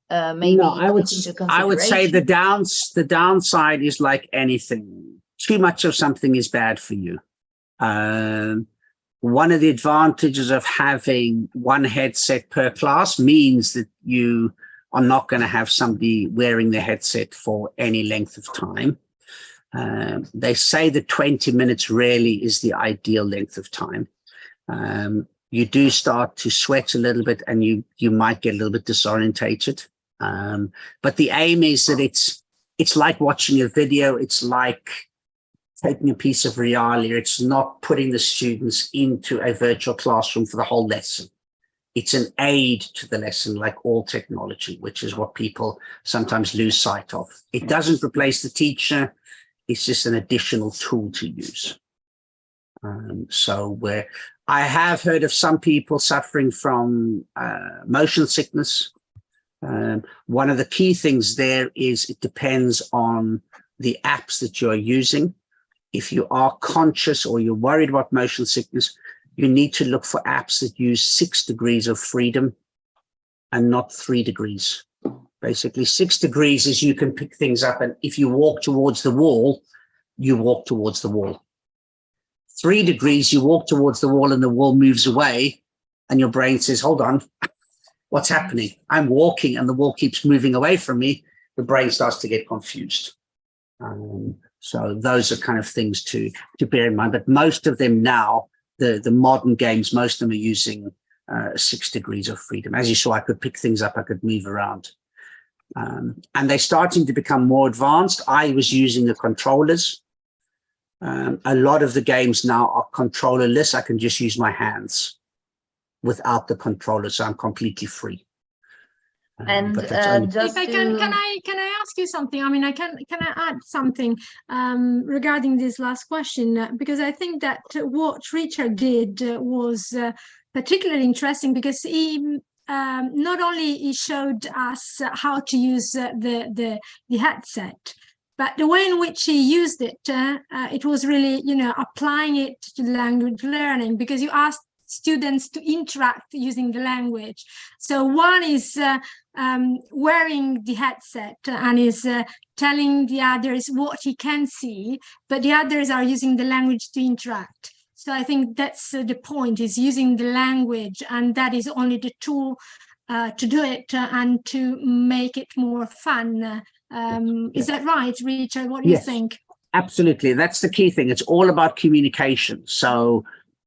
maybe no, take into consideration. I would say the downside is like anything. Too much of something is bad for you. One of the advantages of having one headset per class means that you are not going to have somebody wearing the headset for any length of time. They say that 20 minutes really is the ideal length of time. You do start to sweat a little bit, and you might get a little bit disorientated. But the aim is that it's like watching a video. It's like taking a piece of reality. It's not putting the students into a virtual classroom for the whole lesson. It's an aid to the lesson, like all technology, which is what people sometimes lose sight of. It doesn't replace the teacher. It's just an additional tool to use. So I have heard of some people suffering from motion sickness. One of the key things there is it depends on the apps that you're using. If you are conscious or you're worried about motion sickness, you need to look for apps that use 6 degrees of freedom and not 3 degrees. Basically, 6 degrees is you can pick things up, and if you walk towards the wall, you walk towards the wall. 3 degrees, you walk towards the wall and the wall moves away, and your brain says, hold on, what's happening? I'm walking and the wall keeps moving away from me. The brain starts to get confused. So those are kind of things to bear in mind. But most of them now, the modern games, most of them are using 6 degrees of freedom. As you saw, I could pick things up, I could move around. And they're starting to become more advanced. I was using the controllers. A lot of the games now are controllerless. I can just use my hands without the controller, so I'm completely free. And if I can I ask you something? I mean, can I add something regarding this last question? Because I think that what Richard did was particularly interesting, because he not only he showed us how to use the headset, but the way in which he used it, it was really, applying it to language learning, because you asked students to interact using the language. So one is wearing the headset and is telling the others what he can see, but the others are using the language to interact. So I think that's the point, is using the language, and that is only the tool to do it and to make it more fun. Is that right, Richard? What do you think? Absolutely. That's the key thing. It's all about communication. So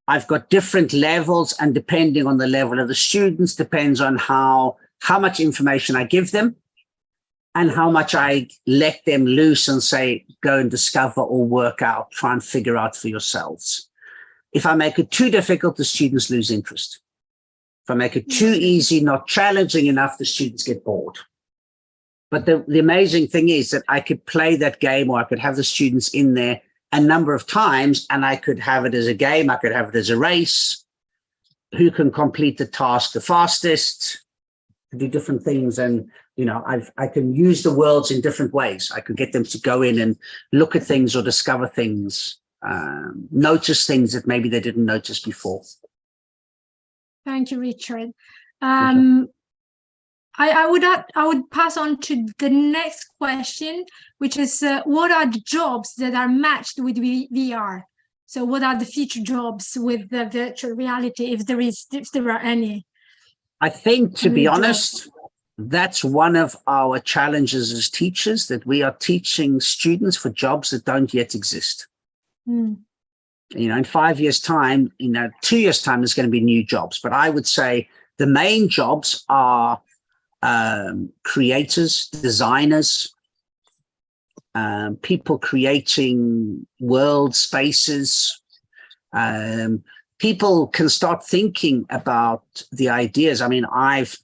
I've got different levels, and depending on the level of the students, depends on how much information I give them and how much I let them loose and say, go and discover or work out, try and figure out for yourselves. If I make it too difficult, the students lose interest. If I make it too easy, not challenging enough, the students get bored. But the amazing thing is that I could play that game, or I could have the students in there a number of times, and I could have it as a game. I could have it as a race. Who can complete the task the fastest? Do different things. And, you know, I can use the worlds in different ways. I could get them to go in and look at things or discover things, notice things that maybe they didn't notice before. Thank you, Richard. I would pass on to the next question, which is what are the jobs that are matched with VR? So what are the future jobs with the virtual reality, if there are any? I think, to be honest, that's one of our challenges as teachers, that we are teaching students for jobs that don't yet exist. You know, in 5 years' time, 2 years' time, there's going to be new jobs. But I would say the main jobs are creators, designers, people creating world spaces. People can start thinking about the ideas. I mean, I've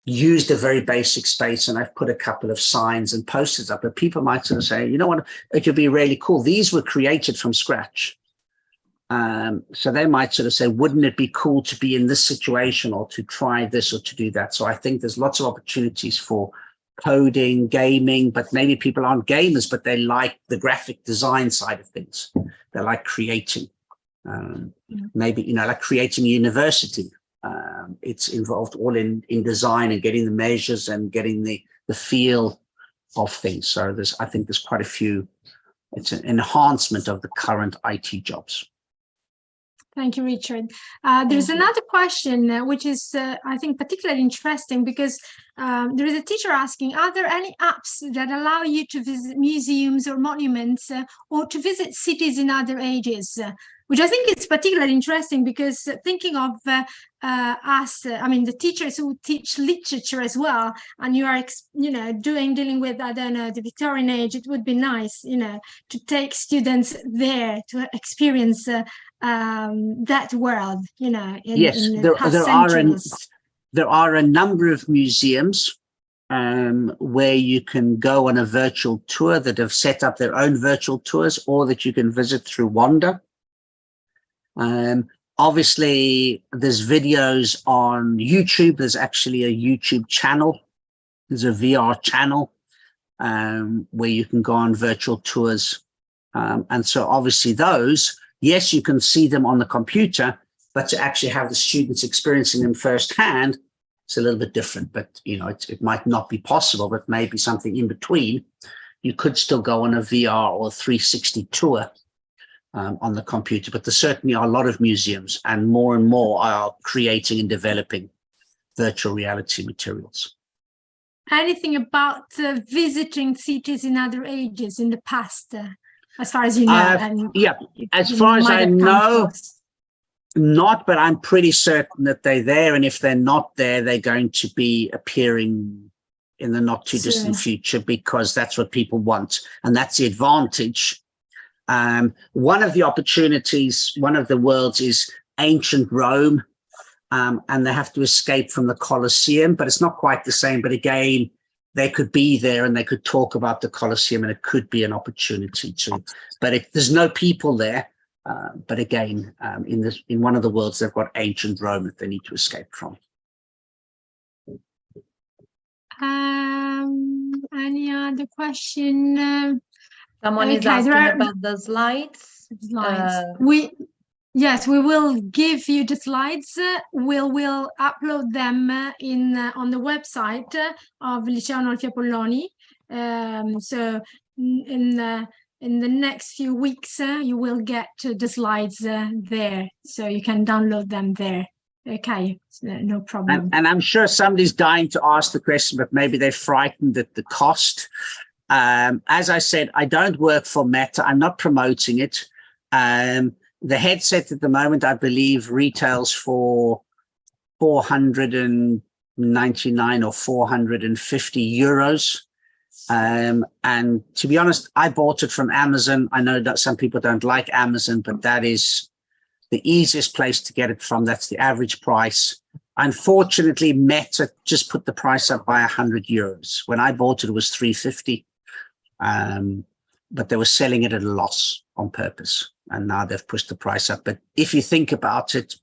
used a very basic space and I've put a couple of signs and posters up, but people might sort of say, you know what, it would be really cool. These were created from scratch. So they might sort of say, wouldn't it be cool to be in this situation, or to try this or to do that? So I think there's lots of opportunities for coding, gaming, but maybe people aren't gamers, but they like the graphic design side of things. They like creating, maybe, like creating a university. It's involved all in design and getting the measures and getting the feel of things. So I think there's quite a few. It's an enhancement of the current IT jobs. Thank you, Richard. There's another question, which is, I think, particularly interesting, because there is a teacher asking, are there any apps that allow you to visit museums or monuments or to visit cities in other ages? Which I think is particularly interesting, because thinking of us, I mean, the teachers who teach literature as well, and you are, dealing with, I don't know, the Victorian age, it would be nice, to take students there to experience that world, Yes, there are a number of museums where you can go on a virtual tour, that have set up their own virtual tours, or that you can visit through Wanda. Obviously, there's videos on YouTube. There's actually a YouTube channel. There's a VR channel where you can go on virtual tours. And so obviously those, yes, you can see them on the computer, but to actually have the students experiencing them firsthand, it's a little bit different. But, it might not be possible, but maybe something in between. You could still go on a VR or 360 tour on the computer, but there certainly are a lot of museums, and more are creating and developing virtual reality materials. Anything about visiting cities in other ages in the past, as far as you know? Yeah, as far as I know, not, but I'm pretty certain that they're there, and if they're not there, they're going to be appearing in the not too distant future, because that's what people want, and that's the advantage. One of the opportunities, one of the worlds, is ancient Rome, and they have to escape from the Colosseum, but it's not quite the same. But again, they could be there and they could talk about the Colosseum, and it could be an opportunity to, but there's no people there. But again, in one of the worlds, they've got ancient Rome that they need to escape from. Any other question? Someone is asking about the slides. Yes, we will give you the slides. We'll upload them on the website of Liceo Arnolfi Apolloni. So in the next few weeks, you will get the slides there, so you can download them there. Okay, no problem. And I'm sure somebody's dying to ask the question, but maybe they're frightened at the cost. As I said, I don't work for Meta. I'm not promoting it. The headset at the moment, I believe, retails for 499 or 450 euros. And to be honest, I bought it from Amazon. I know that some people don't like Amazon, but that is the easiest place to get it from. That's the average price. Unfortunately, Meta just put the price up by 100 euros. When I bought it, it was 350. But they were selling it at a loss on purpose. And now they've pushed the price up. But if you think about it,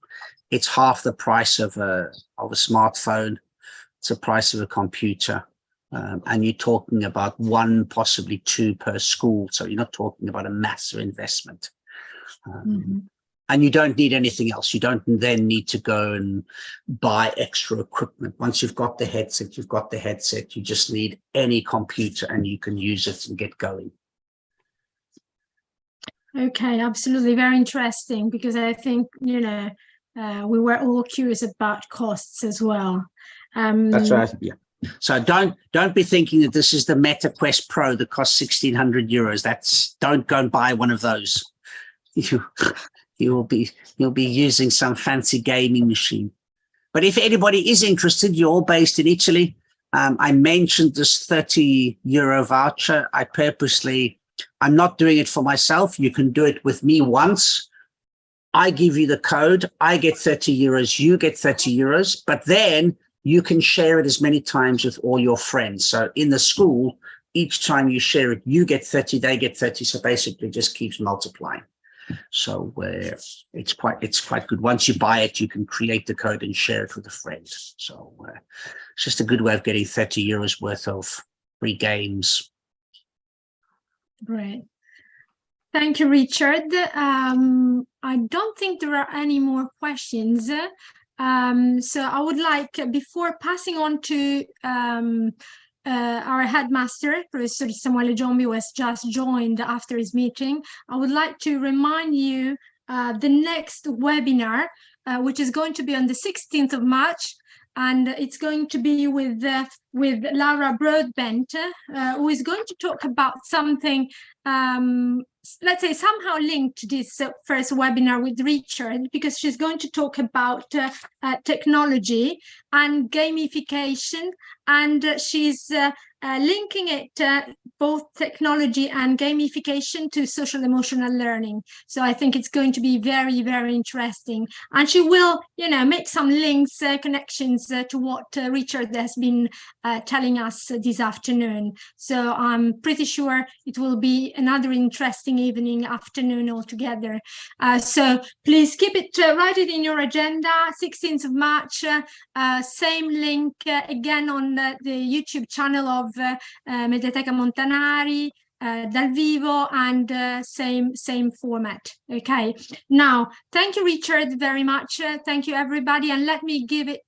it's half the price of a smartphone. It's the price of a computer. And you're talking about 1, possibly 2 per school. So you're not talking about a massive investment. And you don't need anything else. You don't then need to go and buy extra equipment. Once you've got the headset, you've got the headset. You just need any computer and you can use it and get going. Okay, absolutely. Very interesting, because I think, you know, we were all curious about costs as well. That's right. Yeah. So don't be thinking that this is the Meta Quest Pro that costs 1,600 euros. Don't go and buy one of those. You'll be using some fancy gaming machine. But if anybody is interested, you're all based in Italy. I mentioned this 30 euro voucher. I'm not doing it for myself. You can do it with me once. I give you the code. I get 30 euros. You get 30 euros. But then you can share it as many times with all your friends. So in the school, each time you share it, you get 30, they get 30. So basically it just keeps multiplying. So it's quite good. Once you buy it, you can create the code and share it with a friend. So it's just a good way of getting 30 euros worth of free games. Great. Thank you, Richard. I don't think there are any more questions. So I would like, before passing on to our headmaster, Professor Samuele Giombi, who has just joined after his meeting, I would like to remind you the next webinar, which is going to be on the 16th of March, and it's going to be with Laura Broadbent, who is going to talk about something, let's say, somehow linked to this first webinar with Richard, because she's going to talk about technology and gamification, and she's linking it, both technology and gamification, to social emotional learning. So I think it's going to be very, very interesting. And she will, you know, make some links, connections to what Richard has been telling us this afternoon. So I'm pretty sure it will be another interesting afternoon altogether. So please keep it, write it in your agenda, 16th of March, same link again on the YouTube channel of Mediateca Montanari, dal vivo, and same format. Okay, now thank you, Richard, very much. Thank you, everybody, and let me give it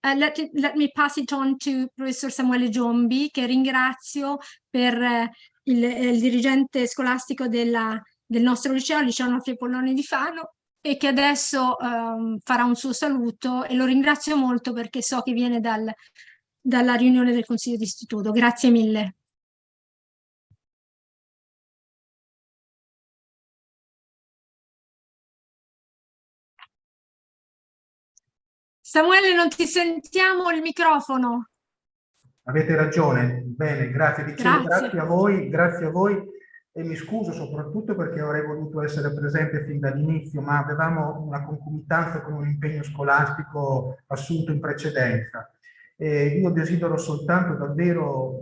let me pass it on to Professor Samuele Giombi, che ringrazio per il dirigente scolastico del nostro liceo, Liceo Arnolfi Apolloni di Fano, e che adesso farà un suo saluto, e lo ringrazio molto perché so che viene dalla riunione del Consiglio d'Istituto. Grazie mille. Samuele, non ti sentiamo il microfono. Avete ragione, bene, grazie. Dicevo, grazie a voi, e mi scuso soprattutto perché avrei voluto essere presente fin dall'inizio, ma avevamo una concomitanza con un impegno scolastico assunto in precedenza. Io desidero soltanto davvero,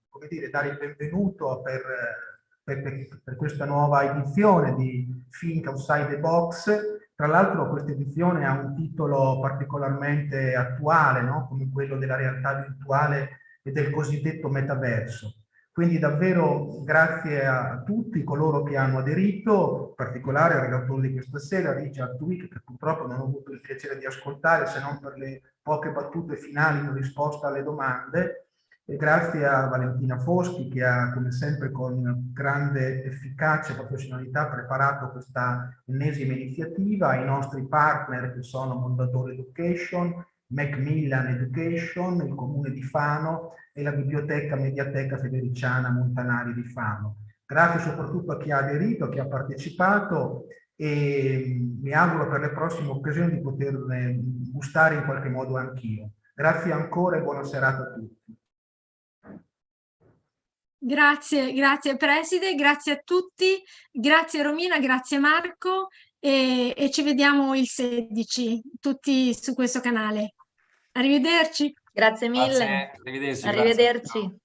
come dire, dare il benvenuto per questa nuova edizione di Think Outside the Box. Tra l'altro questa edizione ha un titolo particolarmente attuale, no? Come quello della realtà virtuale e del cosiddetto metaverso. Quindi davvero grazie a tutti coloro che hanno aderito, in particolare al relatore di questa sera, Richard Twigg, che purtroppo non ho avuto il piacere di ascoltare se non per le poche battute finali in risposta alle domande, e grazie a Valentina Foschi che ha come sempre con grande efficacia e professionalità preparato questa ennesima iniziativa, ai nostri partner che sono Mondadori Education, Macmillan Education, il Comune di Fano e la Biblioteca Mediateca Federiciana Montanari di Fano. Grazie soprattutto a chi ha aderito, a chi ha partecipato, e mi auguro per le prossime occasioni di poterne gustare in qualche modo anch'io. Grazie ancora e buona serata a tutti. Grazie Preside, grazie a tutti, grazie Romina, grazie Marco e ci vediamo il 16, tutti su questo canale. Arrivederci. Grazie mille. Grazie, arrivederci. Arrivederci.